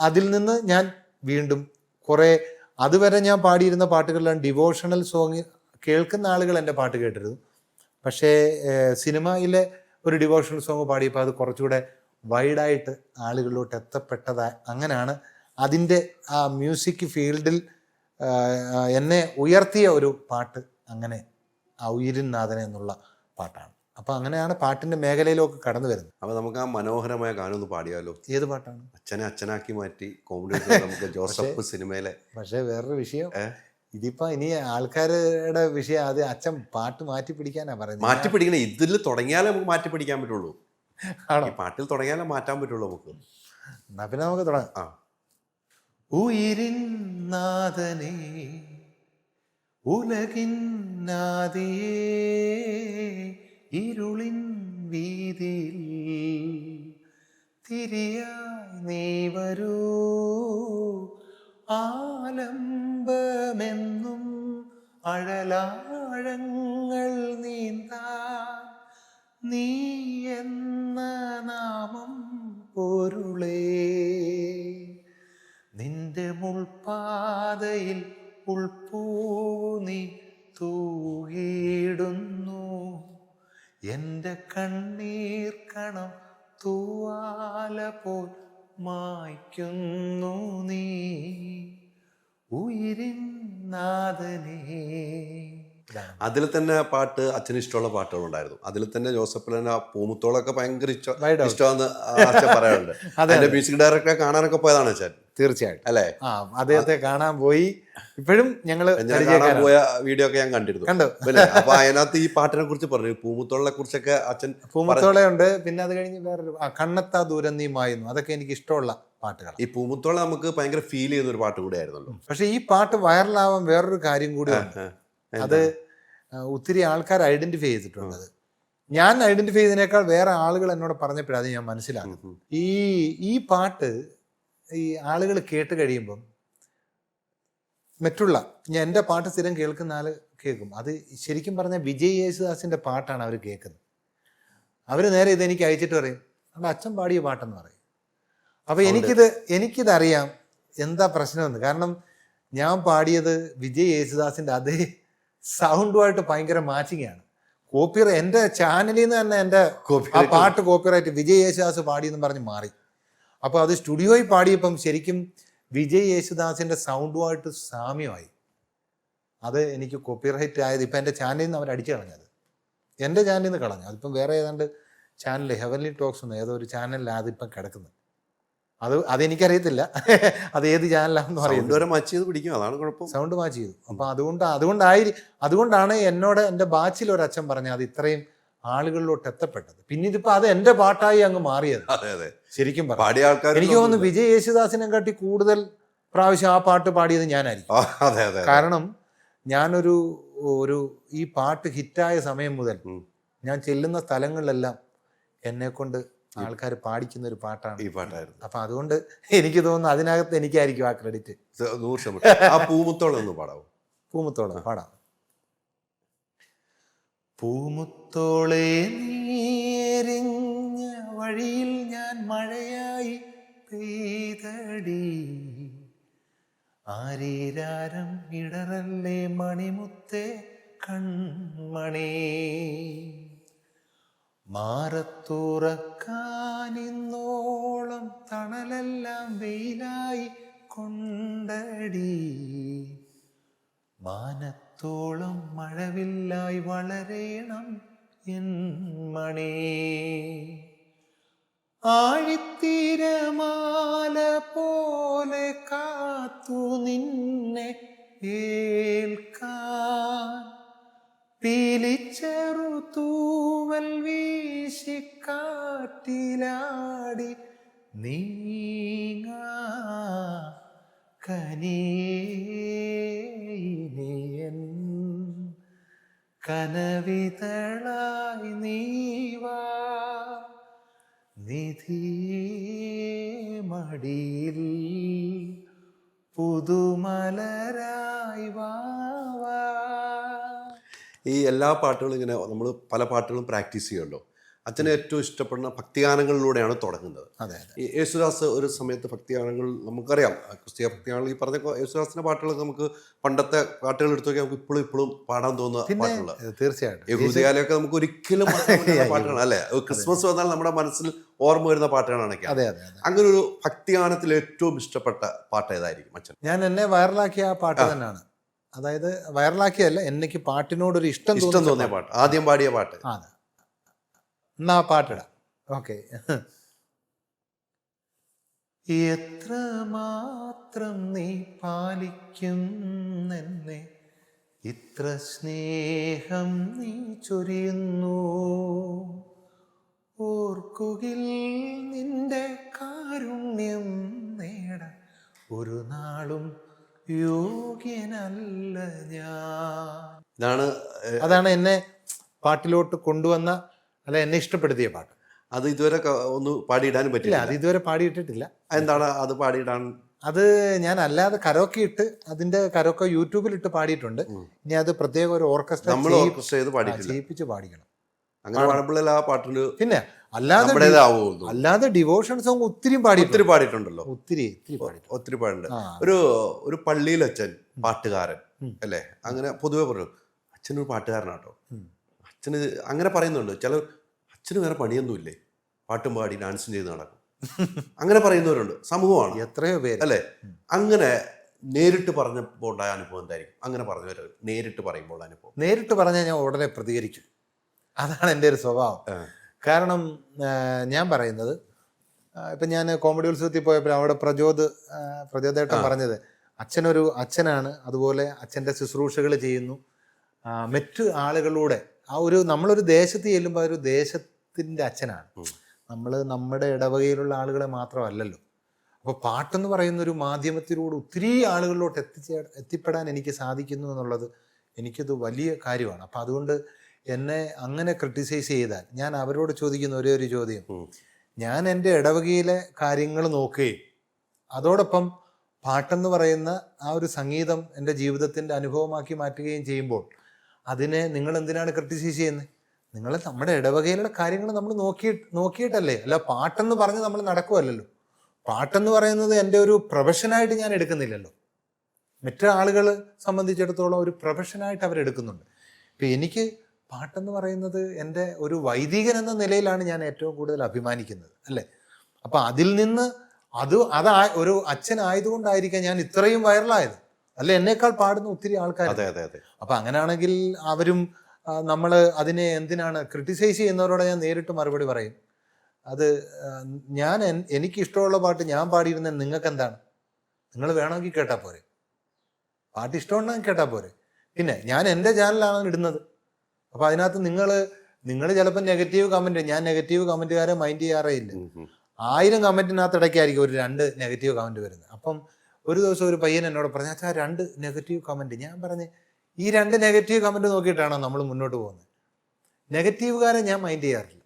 അതിൽ നിന്ന് ഞാൻ വീണ്ടും കുറേ, അതുവരെ ഞാൻ പാടിയിരുന്ന പാട്ടുകളിലാണ് ഡിവോഷണൽ സോങ് കേൾക്കുന്ന ആളുകൾ എൻ്റെ പാട്ട് കേട്ടിരുന്നു. പക്ഷേ സിനിമയിലെ ഒരു ഡിവോഷണൽ സോങ് പാടിയപ്പോൾ അത് കുറച്ചുകൂടെ വൈഡായിട്ട് ആളുകളിലോട്ട് എത്തപ്പെട്ടതായി. അങ്ങനെയാണ് അതിൻ്റെ ആ മ്യൂസിക് ഫീൽഡിൽ എന്നെ ഉയർത്തിയ ഒരു പാട്ട്. അങ്ങനെ ആ ഉയിരിനാഥനെ എന്നുള്ള പാട്ടാണ്. അപ്പോൾ അങ്ങനെയാണ് പാട്ടിൻ്റെ മേഖലയിലൊക്കെ കടന്നു വരുന്നത്. അപ്പോൾ നമുക്ക് ആ മനോഹരമായ ഗാനം ഒന്ന് പാടിയാലോ? ഏത് പാട്ടാണ്? അച്ഛനെ അച്ഛനാക്കി മാറ്റി കോമഡി നമുക്ക് ജോസഫ് സിനിമയിലെ. പക്ഷേ വേറൊരു വിഷയം, ഇതിപ്പോൾ ഇനി ആൾക്കാരുടെ വിഷയം, അത് അച്ഛൻ പാട്ട് മാറ്റി പിടിക്കാനാ പറയുന്നത്. മാറ്റി പിടിക്കണേ, ഇതിൽ തുടങ്ങിയാലേ നമുക്ക് മാറ്റി പിടിക്കാൻ പറ്റുള്ളൂ. ഈ പാട്ടിൽ തുടങ്ങിയാലേ മാറ്റാൻ പറ്റുള്ളൂ നമുക്ക്. എന്നാ പിന്നെ നമുക്ക് തുടങ്ങാം. ഉയിരിൻ നാഥനേ ഉലകിൻ നാദിയേ ഇരുളിൻ വീതിയിൽ തിരിയായി നീ വരൂ, ആലംബമെന്നും അഴലാഴങ്ങൾ നീന്താൻ നീ എന്ന നാമം പൊരുളേ, നിന്റെ മുൾപാതയിൽ ഉൾപ്പൂ നീ തൂകിടുന്നു, എൻ്റെ കണ്ണീർ കണം തൂവാല പോൽ മായ്ക്കുന്നു നീ ഉയിരിൻ നാഥനേ. അതിൽ തന്നെ പാട്ട് അച്ഛന് ഇഷ്ടമുള്ള പാട്ടുകളുണ്ടായിരുന്നു. അതിൽ തന്നെ ജോസഫ് പൂമുത്തോളൊക്കെ ഭയങ്കര ഇഷ്ടമാണെന്ന് അച്ഛൻ പറയാറുണ്ട്. അതിന്റെ മ്യൂസിക് ഡയറക്ടറെ കാണാനൊക്കെ പോയതാണ് അച്ഛൻ. തീർച്ചയായിട്ടും അല്ലേ? അദ്ദേഹത്തെ കാണാൻ പോയി. ഇപ്പോഴും ഞങ്ങള് കാണാൻ പോയ വീഡിയോ ഒക്കെ ഞാൻ കണ്ടിരുന്നു. അപ്പൊ അതിനകത്ത് ഈ പാട്ടിനെ കുറിച്ച് പറഞ്ഞു, പൂമുത്തോളെ കുറിച്ചൊക്കെ അച്ഛൻ. പൂമുത്തോളയുണ്ട്, പിന്നെ അത് കഴിഞ്ഞ് വേറൊരു കണ്ണെത്താ ദൂരം നീ മായുന്നു, അതൊക്കെ എനിക്ക് ഇഷ്ടമുള്ള പാട്ടുകൾ. ഈ പൂമുത്തോളെ നമുക്ക് ഭയങ്കര ഫീൽ ചെയ്യുന്ന ഒരു പാട്ട് കൂടെ ആയിരുന്നല്ലോ. പക്ഷെ ഈ പാട്ട് വൈറലാവാൻ വേറൊരു കാര്യം കൂടി ഉണ്ട്. അത് ഒത്തിരി ആൾക്കാർ ഐഡന്റിഫൈ ചെയ്തിട്ടുള്ളത്. ഞാൻ ഐഡന്റിഫൈ ചെയ്തതിനേക്കാൾ വേറെ ആളുകൾ എന്നോട് പറഞ്ഞപ്പോഴാണ് അത് ഞാൻ മനസ്സിലാക്കും. ഈ പാട്ട് ഈ ആളുകൾ കേട്ട് കഴിയുമ്പം മറ്റുള്ള ഞാൻ എൻ്റെ പാട്ട് സ്ഥിരം കേൾക്കുന്ന ആൾ കേൾക്കും, അത് ശരിക്കും പറഞ്ഞാൽ വിജയ് യേശുദാസിൻ്റെ പാട്ടാണ് അവർ കേൾക്കുന്നത്. അവർ നേരെ ഇതെനിക്ക് അയച്ചിട്ട് പറയും അവിടെ അച്ഛൻ പാടിയ പാട്ടെന്ന് പറയും. അപ്പോൾ എനിക്കിതറിയാം എന്താ പ്രശ്നമെന്ന്. കാരണം ഞാൻ പാടിയത് വിജയ് യേശുദാസിൻ്റെ അതേ സൗണ്ടുമായിട്ട് ഭയങ്കര മാച്ചിങ്ങാണ്. എൻ്റെ ചാനലിൽ നിന്ന് തന്നെ എൻ്റെ ആ പാട്ട് കോപ്പിറൈറ്റ് വിജയ് യേശുദാസ് പാടിയെന്ന് പറഞ്ഞ് മാറി. അപ്പോൾ അത് സ്റ്റുഡിയോയിൽ പാടിയപ്പം ശരിക്കും വിജയ് യേശുദാസിൻ്റെ സൗണ്ടുമായിട്ട് സാമ്യമായി. അത് എനിക്ക് കോപ്പിറൈറ്റ് ആയത് ഇപ്പം എൻ്റെ ചാനലിൽ നിന്ന് അവർ അടിച്ചു കളഞ്ഞത്, എൻ്റെ ചാനലിൽ നിന്ന് കളഞ്ഞു. അതിപ്പം വേറെ ഏതാണ്ട് ചാനൽ ഹെവൻലി ടോക്സ് എന്ന് ഏതോ ഒരു ചാനലിലാണ് അതിപ്പം കിടക്കുന്നത്. അതെനിക്കറിയത്തില്ല അത് ഏത് ചാനലാണെന്ന് അറിയാം. സൗണ്ട് മാച്ച് ചെയ്തു. അപ്പം അതുകൊണ്ടാണ് എന്നോട് എൻ്റെ ബാച്ചിൽ ഒരു അച്ഛൻ പറഞ്ഞത് അത് ഇത്രയും ആളുകളിലോട്ട് എത്തപ്പെട്ടത്. പിന്നെ ഇതിപ്പോൾ അത് എൻ്റെ പാട്ടായി അങ്ങ് മാറിയത്. ശരിക്കും എനിക്ക് തോന്നുന്നു വിജയ് യേശുദാസിനെ കാട്ടി കൂടുതൽ പ്രാവശ്യം ആ പാട്ട് പാടിയത് ഞാനായിരിക്കും. കാരണം ഞാനൊരു ഈ പാട്ട് ഹിറ്റായ സമയം മുതൽ ഞാൻ ചെല്ലുന്ന സ്ഥലങ്ങളിലെല്ലാം എന്നെ കൊണ്ട് ആൾക്കാർ പാടിക്കുന്ന ഒരു പാട്ടാണ് ഈ പാട്ടായിരുന്നു. അപ്പൊ അതുകൊണ്ട് എനിക്ക് തോന്നുന്നു അതിനകത്ത് എനിക്കായിരിക്കും ആ ക്രെഡിറ്റ്. പൂമുത്തോളം പാടാവും. പൂമുത്തോളം പാടാം. പൂമുത്തോളെ നീരിഞ്ഞ വഴിയിൽ ഞാൻ മഴയായി പെയ്തടി, ആരീരാരം ഇടറല്ലേ മണിമുത്തേ കൺമണി, മാറത്തുറക്കാനിന്നോളം തണലെല്ലാം വെയിലായി കൊണ്ടടി, മാനത്തോളം മഴവില്ലായി വളരേണം എൻ മണി, ആഴിത്തിരമാല പോലെ കാത്തു നിന്നെ ഏൽക്കാൻ, പീലിച്ചെറു തൂവൽ വീശിക്കാറ്റിലാടി നീങ്ങാ കനിയേൻ കനവിതളായി നീവാ നിധിയേ മടിയിൽ പുതുമലരായി വാവാ. ഈ എല്ലാ പാട്ടുകളും ഇങ്ങനെ നമ്മൾ പല പാട്ടുകളും പ്രാക്ടീസ് ചെയ്യുമല്ലോ. അച്ഛനെ ഏറ്റവും ഇഷ്ടപ്പെടുന്ന ഭക്തിഗാനങ്ങളിലൂടെയാണ് തുടങ്ങുന്നത്. ഈ യേശുദാസ് ഒരു സമയത്ത് ഭക്തിഗാനങ്ങൾ നമുക്കറിയാം, ക്രിസ്തീയ ഭക്തിഗാനങ്ങൾ. ഈ പറഞ്ഞ യേശുദാസിന്റെ പാട്ടുകളൊക്കെ നമുക്ക് പണ്ടത്തെ പാട്ടുകൾ എടുത്തു നോക്കിയാൽ നമുക്ക് ഇപ്പോഴും പാടാൻ തോന്നുന്ന പാട്ടുകൾ. തീർച്ചയായിട്ടും യഹൂദിയാലയൊക്കെ നമുക്ക് ഒരിക്കലും പാട്ടുകളാണ് അല്ലേ. ക്രിസ്മസ് വന്നാൽ നമ്മുടെ മനസ്സിൽ ഓർമ്മ വരുന്ന പാട്ടുകളാണെങ്കിൽ അങ്ങനെ ഒരു ഭക്തിഗാനത്തിൽ ഏറ്റവും ഇഷ്ടപ്പെട്ട പാട്ട് ഏതായിരിക്കും അച്ഛൻ? ഞാൻ എന്നെ വൈറലാക്കിയ ആ പാട്ട് തന്നെയാണ്. അതായത് വൈറലാക്കിയല്ല, എനിക്ക് പാട്ടിനോടൊരു ഇഷ്ടം തോന്നിയ പാട്ട്, ആദ്യം പാടിയ പാട്ട്. അതെ, എന്നാ പാട്ടിടാം. ഓക്കെ. എത്ര മാത്രം നീ പാലിക്കും എന്നെ, ഇത്ര സ്നേഹം നീ ചൊരിയുന്നു, ഓർക്കുകിൽ നിന്റെ കാരുണ്യം നേടാൻ ഒരു നാളും യോഗ്യനല്ല ഞാൻ. അതാണ് എന്നെ പാട്ടിലോട്ട് കൊണ്ടുവന്ന, അല്ല എന്നെ ഇഷ്ടപ്പെടുത്തിയ പാട്ട്. അത് ഇതുവരെ ഒന്ന് പാടിയിടാനും പറ്റില്ല. അത് ഇതുവരെ പാടിയിട്ടിട്ടില്ല. എന്താണ് അത് പാടിയിടാൻ? അത് ഞാൻ അല്ലാതെ കരോക്കെ ഇട്ട്, അതിന്റെ കരോക്കെ യൂട്യൂബിലിട്ട് പാടിയിട്ടുണ്ട്. ഇനി അത് പ്രത്യേക ഒരു ഓർക്കസ്ട്ര ചെയ്യിപ്പിച്ച് പാടിക്കണം. അങ്ങനെ പാടുമ്പോഴല്ല ആ പാട്ടിന്. പിന്നെ അല്ലാതെ ഡിവോഷൻ സോങ് ഒത്തിരി പാടിയിട്ടുണ്ടല്ലോ. ഒത്തിരി പാടിട്ടുണ്ട്. ഒരു പള്ളിയിലച്ഛൻ പാട്ടുകാരൻ അല്ലേ, അങ്ങനെ പൊതുവെ പറയും അച്ഛനൊരു പാട്ടുകാരനാട്ടോ. അച്ഛന് അങ്ങനെ പറയുന്നുണ്ട്. ചില അച്ഛന് വേറെ പണിയൊന്നുമില്ലേ, പാട്ടും പാടി ഡാൻസും ചെയ്ത് നടക്കും, അങ്ങനെ പറയുന്നവരുണ്ട്. സമൂഹമാണ് എത്രയോ പേര് അല്ലേ. അങ്ങനെ നേരിട്ട് പറഞ്ഞപ്പോൾ ഉണ്ടായ അനുഭവം എന്തായിരിക്കും? അങ്ങനെ പറഞ്ഞവർ നേരിട്ട് പറയുമ്പോൾ അനുഭവം. നേരിട്ട് പറഞ്ഞാൽ ഞാൻ ഉടനെ പ്രതികരിക്കും. അതാണ് എൻ്റെ ഒരു സ്വഭാവം. കാരണം ഞാൻ പറയുന്നത്, ഇപ്പം ഞാൻ കോമഡി ഉത്സവത്തിൽ പോയപ്പോൾ അവിടെ പ്രചോദേട്ടൻ പറഞ്ഞത് അച്ഛനൊരു അച്ഛനാണ്, അതുപോലെ അച്ഛൻ്റെ ശുശ്രൂഷകൾ ചെയ്യുന്നു, മറ്റു ആളുകളുടെ നമ്മളൊരു ദേശത്ത് ചെല്ലുമ്പോൾ ഒരു ദേശത്തിൻ്റെ അച്ഛനാണ്. നമ്മൾ നമ്മുടെ ഇടവകയിലുള്ള ആളുകളെ മാത്രമല്ലല്ലോ. അപ്പോൾ പാട്ടെന്ന് പറയുന്ന ഒരു മാധ്യമത്തിലൂടെ ഒത്തിരി ആളുകളിലോട്ട് എത്തിപ്പെടാൻ എനിക്ക് സാധിക്കുന്നു എന്നുള്ളത് എനിക്കത് വലിയ കാര്യമാണ്. അപ്പം അതുകൊണ്ട് എന്നെ അങ്ങനെ ക്രിട്ടിസൈസ് ചെയ്താൽ ഞാൻ അവരോട് ചോദിക്കുന്ന ഒരേ ഒരു ചോദ്യം, ഞാൻ എൻ്റെ ഇടവകയിലെ കാര്യങ്ങൾ നോക്കുകയും അതോടൊപ്പം പാട്ടെന്ന് പറയുന്ന ആ ഒരു സംഗീതം എൻ്റെ ജീവിതത്തിൻ്റെ അനുഭവമാക്കി മാറ്റുകയും ചെയ്യുമ്പോൾ അതിനെ നിങ്ങൾ എന്തിനാണ് ക്രിട്ടിസൈസ് ചെയ്യുന്നത്? നിങ്ങൾ നമ്മുടെ ഇടവകയിലുള്ള കാര്യങ്ങൾ നമ്മൾ നോക്കിയിട്ടല്ലേ, അല്ല പാട്ടെന്ന് പറഞ്ഞ് നമ്മൾ നടക്കുമല്ലോ. പാട്ടെന്ന് പറയുന്നത് എൻ്റെ ഒരു പ്രൊഫഷനായിട്ട് ഞാൻ എടുക്കുന്നില്ലല്ലോ. മറ്റു ആളുകൾ സംബന്ധിച്ചിടത്തോളം ഒരു പ്രൊഫഷനായിട്ട് അവരെടുക്കുന്നുണ്ട്. ഇപ്പം എനിക്ക് പാട്ടെന്ന് പറയുന്നത് എൻ്റെ ഒരു വൈദികൻ എന്ന നിലയിലാണ് ഞാൻ ഏറ്റവും കൂടുതൽ അഭിമാനിക്കുന്നത്, അല്ലേ? അപ്പം അതിൽ നിന്ന് ഒരു അച്ഛനായതുകൊണ്ടായിരിക്കാം ഞാൻ ഇത്രയും വൈറലായത്, അല്ലെ? എന്നേക്കാൾ പാടുന്ന ഒത്തിരി ആൾക്കാർ. അപ്പം അങ്ങനെയാണെങ്കിൽ അവരും നമ്മൾ അതിനെ എന്തിനാണ് ക്രിട്ടിസൈസ് ചെയ്യുന്നവരോട് ഞാൻ നേരിട്ട് മറുപടി പറയും. അത് എനിക്കിഷ്ടമുള്ള പാട്ട് ഞാൻ പാടിയിരുന്നത് നിങ്ങൾക്ക് എന്താണ്? നിങ്ങൾ വേണമെങ്കിൽ കേട്ടാൽ പോരെ, പാട്ട് ഇഷ്ടമുണ്ടെങ്കിൽ കേട്ടാൽ പോരെ. പിന്നെ ഞാൻ എൻ്റെ ചാനലാണ് ഇടുന്നത്. അപ്പം അതിനകത്ത് നിങ്ങൾ ചിലപ്പോൾ നെഗറ്റീവ് കമൻറ്റ്, ഞാൻ നെഗറ്റീവ് കമൻറ്റുകാരെ മൈൻഡ് ചെയ്യാറേ ഇല്ല. 1000 കമൻറ്റിനകത്ത് ഇടയ്ക്കായിരിക്കും ഒരു 2 നെഗറ്റീവ് കമൻറ്റ് വരുന്നത്. അപ്പം ഒരു ദിവസം ഒരു പയ്യൻ എന്നോട് പറഞ്ഞു, അച്ഛാ 2 നെഗറ്റീവ് കമൻറ്റ്. ഞാൻ പറഞ്ഞ്, ഈ 2 നെഗറ്റീവ് കമൻറ്റ് നോക്കിയിട്ടാണോ നമ്മൾ മുന്നോട്ട് പോകുന്നത്? നെഗറ്റീവുകാരെ ഞാൻ മൈൻഡ് ചെയ്യാറില്ല.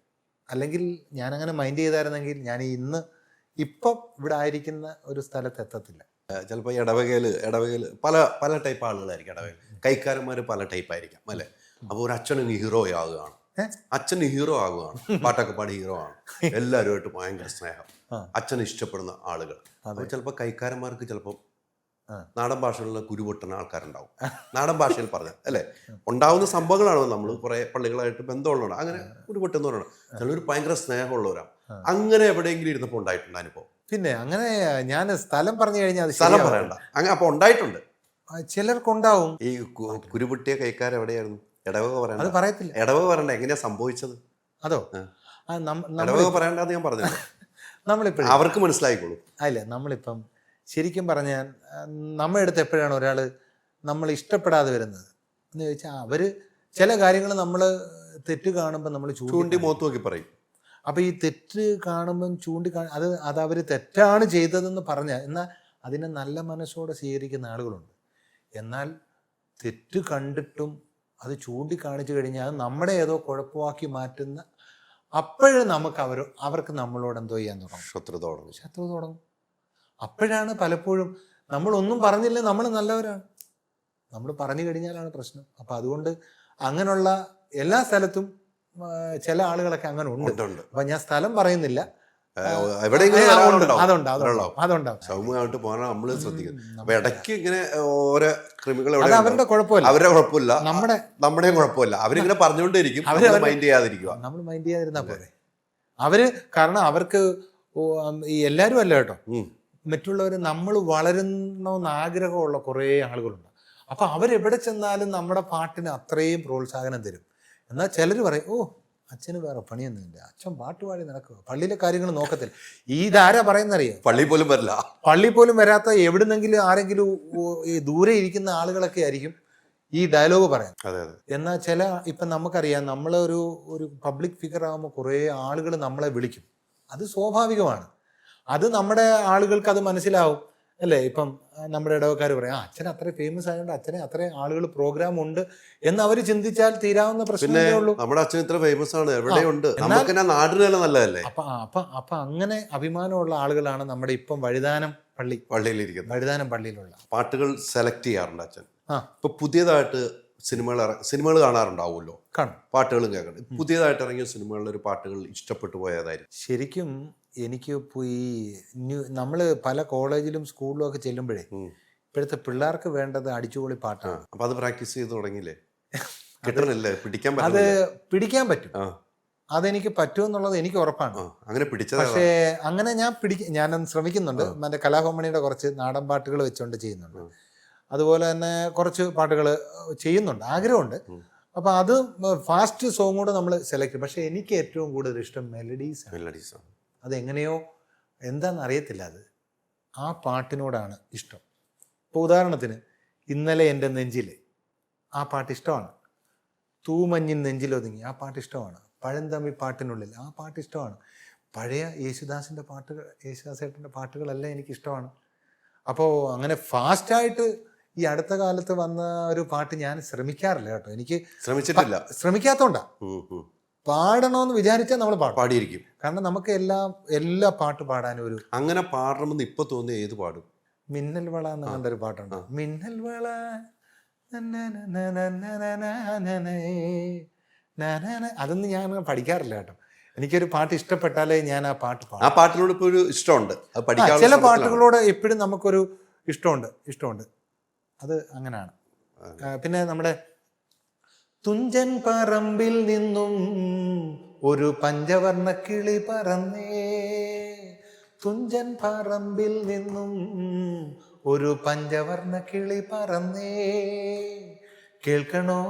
അല്ലെങ്കിൽ ഞാനങ്ങനെ മൈൻഡ് ചെയ്തായിരുന്നെങ്കിൽ ഞാൻ ഇപ്പം ഇവിടെ ആയിരിക്കുന്ന ഒരു സ്ഥലത്ത് എത്തത്തില്ല. ചിലപ്പോൾ ഇടവകയിൽ പല ടൈപ്പ് ആളുകളായിരിക്കും. ഇടവകയിൽ കൈക്കാരന്മാർ പല ടൈപ്പ് ആയിരിക്കാം, അല്ലേ? അപ്പോൾ ഒരു അച്ഛനും ഹീറോ ആകുകയാണ്, അച്ഛന് ഹീറോ ആകുകയാണ്, പാട്ടൊക്കെ പാടി ഹീറോ ആണ്, എല്ലാവരുമായിട്ട് ഭയങ്കര സ്നേഹം, അച്ഛന് ഇഷ്ടപ്പെടുന്ന ആളുകൾ. അപ്പോൾ ചിലപ്പോൾ കൈക്കാരന്മാർക്ക് ചിലപ്പോൾ നാടൻ ഭാഷയിലുള്ള കുരുപൊട്ടുന്ന ആൾക്കാരുണ്ടാവും. നാടൻ ഭാഷയിൽ പറഞ്ഞാൽ, അല്ലേ? ഉണ്ടാവുന്ന സംഭവങ്ങളാണ്. നമ്മൾ കുറേ പള്ളികളായിട്ട് ബന്ധമുള്ളവരാണ്. അങ്ങനെ കുരുപൊട്ടുന്നവരാണ്. ചിലർ ഭയങ്കര സ്നേഹമുള്ളവരാണ്. അങ്ങനെ എവിടെയെങ്കിലും ഇരുന്നപ്പോൾ ഉണ്ടായിട്ടുണ്ട് അനുഭവം? പിന്നെ അങ്ങനെ ഞാൻ സ്ഥലം പറഞ്ഞു കഴിഞ്ഞാൽ സ്ഥലം പറയണ്ട, അങ്ങനെ അപ്പോൾ ഉണ്ടായിട്ടുണ്ട്. ചിലർക്കുണ്ടാവും. ഈ കുരുപൊട്ടിയ കൈക്കാരെവിടെയായിരുന്നു? ഇടവക പറയണ്ട, അത് പറയത്തില്ല. ഇടവക പറയണ്ട, എങ്ങനെയാ സംഭവിച്ചത്? അതോ ഇടവക പറയണ്ടെന്ന് ഞാൻ പറഞ്ഞത് നമ്മളിപ്പോഴും അവർക്ക് മനസ്സിലായിക്കോളൂ. അല്ല, നമ്മളിപ്പം ശരിക്കും പറഞ്ഞാൽ നമ്മുടെ അടുത്ത് എപ്പോഴാണ് ഒരാൾ നമ്മൾ ഇഷ്ടപ്പെടാതെ വരുന്നത് എന്ന് ചോദിച്ചാൽ, അവർ ചില കാര്യങ്ങൾ നമ്മൾ തെറ്റ് കാണുമ്പോൾ നമ്മൾ ചൂണ്ടി മുഖത്ത് നോക്കി പറയും. അപ്പോൾ ഈ തെറ്റ് കാണുമ്പം അത് അവർ തെറ്റാണ് ചെയ്തതെന്ന് പറഞ്ഞാൽ, എന്നാൽ അതിനെ നല്ല മനസ്സോടെ സ്വീകരിക്കുന്ന ആളുകളുണ്ട്. എന്നാൽ തെറ്റ് കണ്ടിട്ടും അത് ചൂണ്ടിക്കാണിച്ചു കഴിഞ്ഞാൽ അത് നമ്മുടെ ഏതോ കുഴപ്പമാക്കി മാറ്റുന്ന, അപ്പോഴും അവർക്ക് നമ്മളോട് എന്തോ ചെയ്യാൻ തുടങ്ങും, ശത്രു തുടങ്ങും. അപ്പോഴാണ് പലപ്പോഴും നമ്മളൊന്നും പറഞ്ഞില്ല, നമ്മൾ നല്ലവരാണ്, നമ്മൾ പറഞ്ഞു കഴിഞ്ഞാലാണ് പ്രശ്നം. അപ്പം അതുകൊണ്ട് അങ്ങനെയുള്ള എല്ലാ സ്ഥലത്തും ചില ആളുകളൊക്കെ അങ്ങനെ ഉണ്ട്. അപ്പം ഞാൻ സ്ഥലം പറയുന്നില്ല, സൗമ്യമായിട്ട് പോകാൻ നമ്മൾ ശ്രദ്ധിക്കും. അപ്പൊ ഇടയ്ക്ക് ഇങ്ങനെ ഓരോ ക്രിമികൾ അവരുടെ കുഴപ്പമില്ല, അവരുടെ കുഴപ്പമില്ല, നമ്മുടെയും കുഴപ്പമില്ല. അവരിങ്ങനെ പറഞ്ഞുകൊണ്ടിരിക്കും, മൈൻഡ് ചെയ്യാതിരിക്കുക. നമ്മൾ മൈൻഡ് ചെയ്യാതിരുന്നാൽ പോലെ കാരണം അവർക്ക് എല്ലാവരും അല്ല കേട്ടോ, മറ്റുള്ളവർ നമ്മൾ വളരണമെന്ന് ആഗ്രഹമുള്ള കുറേ ആളുകളുണ്ട്. അപ്പം അവരെവിടെ ചെന്നാലും നമ്മുടെ പാട്ടിന് അത്രയും പ്രോത്സാഹനം തരും. എന്നാൽ ചിലർ പറയും, ഓ അച്ഛന് വേറെ പണിയൊന്നുമില്ല, അച്ഛൻ പാട്ട് പാടി നടക്കുക, പള്ളിയിലെ കാര്യങ്ങൾ നോക്കത്തില്ല. ഇതാരാ പറയുന്നറിയോ? പള്ളി പോലും വരില്ല, പള്ളി പോലും വരാത്ത എവിടുന്നെങ്കിലും ആരെങ്കിലും ദൂരെ ഇരിക്കുന്ന ആളുകളൊക്കെ ആയിരിക്കും ഈ ഡയലോഗ് പറയാം. എന്നാൽ ഇപ്പം നമുക്കറിയാം, നമ്മളൊരു പബ്ലിക് ഫിഗർ ആകുമ്പോൾ കുറേ ആളുകൾ നമ്മളെ വിളിക്കും. അത് സ്വാഭാവികമാണ്. അത് നമ്മുടെ ആളുകൾക്ക് അത് മനസ്സിലാവും, അല്ലേ? ഇപ്പം നമ്മുടെ ഇടവക്കാർ പറയാം, അച്ഛൻ അത്ര ഫേമസ് ആയതുകൊണ്ട് അച്ഛനെ അത്രയും ആളുകൾ പ്രോഗ്രാം ഉണ്ട് എന്ന് അവർ ചിന്തിച്ചാൽ തീരാവുന്ന പ്രശ്നമേ ഉള്ളൂ. നമ്മുടെ അച്ഛൻ ഇത്ര ഫേമസ് ആണ്, എവിടെയുണ്ട്, നാടിനെല്ലാം നല്ലതല്ലേ? അപ്പൊ അങ്ങനെ അഭിമാനമുള്ള ആളുകളാണ് നമ്മുടെ ഇപ്പം വഴുതാനം പള്ളിയിലുള്ള പാട്ടുകൾ സെലക്ട് ചെയ്യാറുണ്ട് അച്ഛൻ. ഇപ്പൊ പുതിയതായിട്ട് സിനിമകൾ കാണാറുണ്ടാവുമല്ലോ, പാട്ടുകളും കേൾക്കണം. പുതിയതായിട്ട് ഇറങ്ങിയ സിനിമകളിൽ ഒരു പാട്ടുകൾ ഇഷ്ടപ്പെട്ടു പോയതായിരിക്കും. ശരിക്കും എനിക്ക് നമ്മൾ പല കോളേജിലും സ്കൂളിലും ഒക്കെ ചെല്ലുമ്പോഴേ ഇപ്പോഴത്തെ പിള്ളേർക്ക് വേണ്ടത് അടിച്ചുപൊളി പാട്ടാണ്. അപ്പൊ അത് പ്രാക്ടീസ് ചെയ്ത് തുടങ്ങിയില്ലേ? കിട്ടണില്ലേ? അത് പിടിക്കാൻ പറ്റും, അതെനിക്ക് പറ്റുമെന്നുള്ളത് എനിക്ക് ഉറപ്പാണ്. അങ്ങനെ പക്ഷേ അങ്ങനെ ഞാനൊന്ന് ശ്രമിക്കുന്നുണ്ട്. മറ്റേ കലാഭവമണിയുടെ കുറച്ച് നാടൻ പാട്ടുകൾ വെച്ചുകൊണ്ട് ചെയ്യുന്നുണ്ട്. അതുപോലെ തന്നെ കുറച്ച് പാട്ടുകൾ ചെയ്യുന്നുണ്ട്, ആഗ്രഹമുണ്ട്. അപ്പം അത് ഫാസ്റ്റ് സോങ് കൂടെ നമ്മൾ സെലക്ട് ചെയ്യും. പക്ഷേ എനിക്ക് ഏറ്റവും കൂടുതൽ ഇഷ്ടം മെലഡീസാണ്. അതെങ്ങനെയോ എന്താണെന്ന് അറിയത്തില്ല, അത് ആ പാട്ടിനോടാണ് ഇഷ്ടം. ഇപ്പോൾ ഉദാഹരണത്തിന് ഇന്നലെ എൻ്റെ നെഞ്ചിൽ ആ പാട്ട് ഇഷ്ടമാണ്. തൂമഞ്ഞിൻ നെഞ്ചിലൊതുങ്ങി ആ പാട്ട് ഇഷ്ടമാണ്. പഴന്തമ്മി പാട്ടിനുള്ളിൽ ആ പാട്ട് ഇഷ്ടമാണ്. പഴയ യേശുദാസിൻ്റെ പാട്ടുകൾ, യേശുദാസേട്ടൻ്റെ പാട്ടുകളെല്ലാം എനിക്കിഷ്ടമാണ്. അപ്പോൾ അങ്ങനെ ഫാസ്റ്റായിട്ട് ഈ അടുത്ത കാലത്ത് വന്ന ഒരു പാട്ട് ഞാൻ ശ്രമിക്കാറില്ല കേട്ടോ. എനിക്ക് ശ്രമിച്ചിട്ടില്ല. ശ്രമിക്കാത്തോണ്ടാ. പാടണമെന്ന് വിചാരിച്ചാൽ നമ്മൾ പാടും, പാടിയിരിക്കും. കാരണം നമുക്ക് എല്ലാ പാട്ട് പാടാനും ഒരു അങ്ങനെ പാടണമെന്ന് ഇപ്പൊ തോന്നിയ ഏത് പാടും? മിന്നൽ വള എന്ന് കണ്ടൊരു പാട്ടുണ്ട്. മിന്നൽ വള അതൊന്നും ഞാൻ പഠിക്കാറില്ല കേട്ടോ. എനിക്കൊരു പാട്ട് ഇഷ്ടപ്പെട്ടാലേ ഞാൻ ആ പാട്ട് പാടും. ആ പാട്ടിനോട് ഇപ്പൊ ഒരു ഇഷ്ടമുണ്ട്, അത് പഠിക്കാനുള്ള ചില ശ്രമത്തിലാണ്. പാട്ടുകളോട് എപ്പോഴും നമുക്കൊരു ഇഷ്ടമുണ്ട്. അത് അങ്ങനെയാണ്. പിന്നെ നമ്മുടെ തുഞ്ചൻ പറമ്പിൽ നിന്നും ഒരു പഞ്ചവർണ്ണ കിളി പറന്നേ, തുഞ്ചൻ പറമ്പിൽ നിന്നും ഒരു പഞ്ചവർണ്ണ കിളി പറന്നേ, കേൾക്കണോ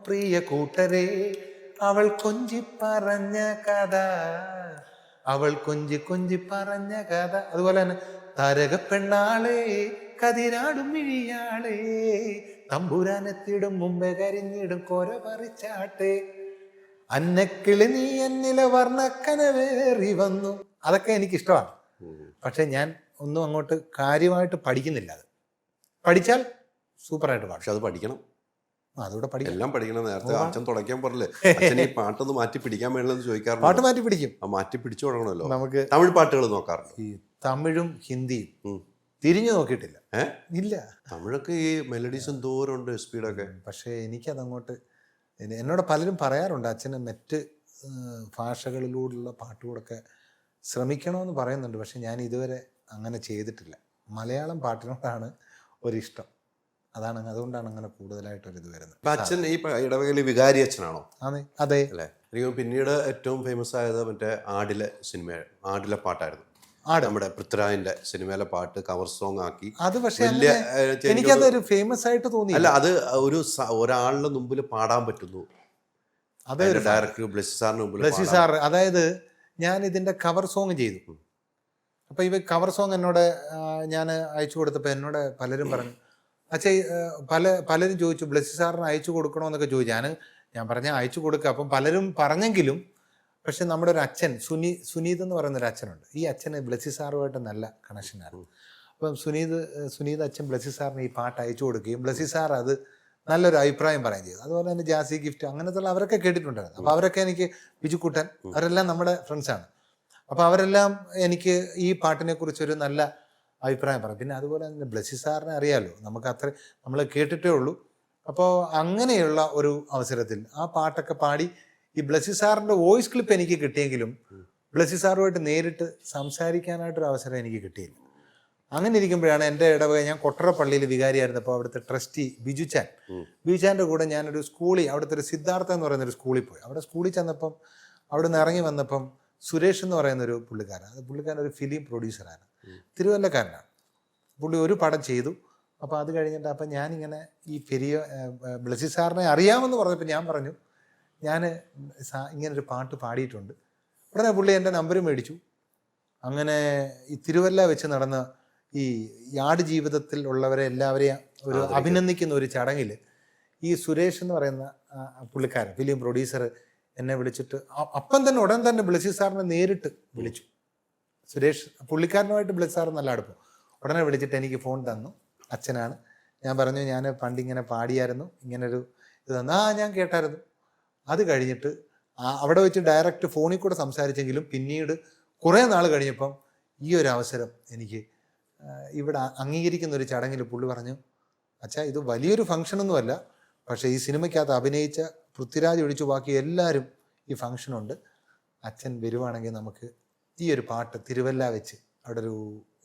പ്രിയ കൂട്ടരെ അവൾ കൊഞ്ചി പറഞ്ഞ കഥ, അവൾ കൊഞ്ചി പറഞ്ഞ കഥ. അതുപോലെ തന്നെ താരക പെണ്ണാളെ കതിരാടും മിഴിയാളെ, തമ്പുരാനെത്തിടും മുമ്പേ കരിഞ്ഞിടും കോര പറിച്ചാട്ടെ, അന്നക്കിളി നീ എന്നിലെ വർണ്ണക്കനവേറി വന്നു. അതൊക്കെ എനിക്കിഷ്ടമാണ്. പക്ഷെ ഞാൻ ഒന്നും അങ്ങോട്ട് കാര്യമായിട്ട് പഠിക്കുന്നില്ല. അത് പഠിച്ചാൽ സൂപ്പറായിട്ട് പാടും. പക്ഷെ അത് പഠിക്കണം, അതുകൂടെ പഠിക്കണം, എല്ലാം പഠിക്കണം. നേരത്തെ അച്ഛൻ തുടക്കാൻ പറഞ്ഞില്ലേ, അച്ഛൻ ഈ പാട്ടൊന്ന് മാറ്റി പിടിക്കാൻ വേണമെന്ന് ചോദിക്കാറുണ്ട്. പാട്ട് മാറ്റി പിടിക്കും. മാറ്റി പിടിച്ചു തുടങ്ങണമല്ലോ. നമുക്ക് തമിഴ് പാട്ടുകൾ നോക്കാറുണ്ട്. ഈ തമിഴും ഹിന്ദിയും തിരിഞ്ഞു നോക്കിയിട്ടില്ല. ഇല്ല. തമിഴൊക്കെ ഈ മെലഡീസ് എന്തോരമുണ്ട്, സ്പീഡൊക്കെ. പക്ഷേ എനിക്കതങ്ങോട്ട്, എന്നോട് പലരും പറയാറുണ്ട് അച്ഛന് മറ്റ് ഭാഷകളിലൂടെയുള്ള പാട്ടുകളൊക്കെ ശ്രമിക്കണമെന്ന് പറയുന്നുണ്ട്. പക്ഷെ ഞാൻ ഇതുവരെ അങ്ങനെ ചെയ്തിട്ടില്ല. മലയാളം പാട്ടിനോടാണ് ഒരിഷ്ടം. അതുകൊണ്ടാണ് അങ്ങനെ കൂടുതലായിട്ടൊരിത് വരുന്നത്. ഇപ്പൊ അച്ഛൻ ഈ ഇടവകയിൽ വികാരി അച്ഛനാണോ? അതെ അല്ലേ. എനിക്ക് പിന്നീട് ഏറ്റവും ഫേമസ് ആയത് മറ്റേ ആടിലെ പാട്ടായിരുന്നു. നമ്മുടെ പൃഥ്വിരാജിന്റെ സിനിമയിലെ പാട്ട് കവർ സോങ് ആക്കി. അത് പക്ഷേ എനിക്കതൊരു ഫേമസ് ആയിട്ട് തോന്നി. അല്ല, അത് ഒരാളുടെ മുമ്പിൽ പാടാൻ പറ്റുന്നു. അതെ, ഡയറക്ടർ ബ്ലെസ്സി സാറിന് മുമ്പിൽ. ബ്ലെസ്സി സാർ, അതായത് ഞാൻ ഇതിന്റെ കവർ സോങ് ചെയ്തു. അപ്പൊ ഇവ കവർ സോങ് എന്നോട് ഞാൻ അയച്ചു കൊടുത്തപ്പോൾ എന്നോട് പലരും പറഞ്ഞു, അച്ഛാ പലരും ചോദിച്ചു ബ്ലെസ്സി സാറിന് അയച്ചു കൊടുക്കണമെന്നൊക്കെ ചോദിച്ചു. ഞാൻ പറഞ്ഞ അയച്ചു കൊടുക്കുക. അപ്പം പലരും പറഞ്ഞെങ്കിലും, പക്ഷെ നമ്മുടെ ഒരു അച്ഛൻ സുനീത് എന്ന് പറയുന്ന ഒരു അച്ഛനുണ്ട്. ഈ അച്ഛന് ബ്ലെസ്സി സാറുമായിട്ട് നല്ല കണക്ഷനായിരുന്നു. അപ്പം സുനീത് അച്ഛൻ ബ്ലെസ്സി സാറിന് ഈ പാട്ട് അയച്ചു കൊടുക്കുകയും ബ്ലെസ്സി സാർ അത് നല്ലൊരു അഭിപ്രായം പറയുകയും ചെയ്തു. അതുപോലെ തന്നെ ജാസി ഗിഫ്റ്റ് അങ്ങനത്തെ അവരൊക്കെ കേട്ടിട്ടുണ്ടായിരുന്നു. അപ്പോൾ അവരൊക്കെ എനിക്ക്, ബിജുക്കുട്ടൻ, അവരെല്ലാം നമ്മുടെ ഫ്രണ്ട്സാണ്. അപ്പോൾ അവരെല്ലാം എനിക്ക് ഈ പാട്ടിനെ കുറിച്ചൊരു നല്ല അഭിപ്രായം പറയും. പിന്നെ അതുപോലെ തന്നെ ബ്ലെസ്സി സാറിനെ അറിയാമല്ലോ, നമ്മൾ കേട്ടിട്ടേ ഉള്ളൂ. അപ്പോൾ അങ്ങനെയുള്ള ഒരു അവസരത്തിൽ ആ പാട്ടൊക്കെ പാടി ഈ ബ്ലെസ്സി സാറിൻ്റെ വോയിസ് ക്ലിപ്പ് എനിക്ക് കിട്ടിയെങ്കിലും ബ്ലെസ്സി സാറുമായിട്ട് നേരിട്ട് സംസാരിക്കാനായിട്ടൊരു അവസരം എനിക്ക് കിട്ടിയില്ല. അങ്ങനെ ഇരിക്കുമ്പോഴാണ് എൻ്റെ ഇടവക, ഞാൻ കൊട്ടറപ്പള്ളിയിൽ വികാരിയായിരുന്നപ്പോൾ അവിടുത്തെ ട്രസ്റ്റി ബിജുചാൻ്റെ കൂടെ ഞാനൊരു അവിടുത്തെ ഒരു സിദ്ധാർത്ഥ എന്ന് പറയുന്നൊരു സ്കൂളിൽ പോയി. അവിടെ സ്കൂളിൽ ചെന്നപ്പം അവിടെ നിന്ന് ഇറങ്ങി വന്നപ്പം സുരേഷ് എന്ന് പറയുന്നൊരു പുള്ളിക്കാരൻ ഒരു ഫിലിം പ്രൊഡ്യൂസറാണ്, തിരുവല്ലക്കാരനാണ്. പുള്ളി ഒരു പടം ചെയ്തു. അപ്പോൾ അത് കഴിഞ്ഞിട്ട് അപ്പം ഞാനിങ്ങനെ ഈ ബ്ലെസ്സി സാറിനെ അറിയാമെന്ന് പറഞ്ഞപ്പോൾ ഞാൻ പറഞ്ഞു, ഞാൻ ഇങ്ങനൊരു പാട്ട് പാടിയിട്ടുണ്ട്. ഉടനെ പുള്ളി എൻ്റെ നമ്പർ മേടിച്ചു. അങ്ങനെ ഈ തിരുവല്ല വെച്ച് നടന്ന ഈ യാട് ജീവിതത്തിൽ ഉള്ളവരെ എല്ലാവരെയും ഒരു അഭിനന്ദിക്കുന്ന ഒരു ചടങ്ങിൽ ഈ സുരേഷ് എന്ന് പറയുന്ന പുള്ളിക്കാരൻ ഫിലിം പ്രൊഡ്യൂസർ എന്നെ വിളിച്ചിട്ട് ഉടൻ തന്നെ ബ്ലെസ്സി സാറിനെ നേരിട്ട് വിളിച്ചു. സുരേഷ് പുള്ളിക്കാരനുമായിട്ട് ബ്ലെസ്സി സാർ നല്ല അടുപ്പം. ഉടനെ വിളിച്ചിട്ട് എനിക്ക് ഫോൺ തന്നു. അച്ഛനാണ്. ഞാൻ പറഞ്ഞു, ഞാൻ പണ്ടിങ്ങനെ പാടിയായിരുന്നു, ഇങ്ങനൊരു ഇത് തന്നു. ഞാൻ കേട്ടായിരുന്നു. അത് കഴിഞ്ഞിട്ട് അവിടെ വെച്ച് ഡയറക്റ്റ് ഫോണിൽ കൂടെ സംസാരിച്ചെങ്കിലും പിന്നീട് കുറേ നാൾ കഴിഞ്ഞപ്പം ഈ ഒരു അവസരം എനിക്ക് ഇവിടെ അംഗീകരിക്കുന്ന ഒരു ചടങ്ങിൽ പുള്ളി പറഞ്ഞു, അച്ഛാ ഇത് വലിയൊരു ഫംഗ്ഷനൊന്നുമല്ല, പക്ഷേ ഈ സിനിമയ്ക്കകത്ത് അഭിനയിച്ച പൃഥ്വിരാജ് ഒഴിച്ചു ബാക്കി എല്ലാവരും ഈ ഫംഗ്ഷനുണ്ട്. അച്ഛൻ വരുവാണെങ്കിൽ നമുക്ക് ഈ ഒരു പാട്ട് തിരുവല്ല വെച്ച് അവിടെ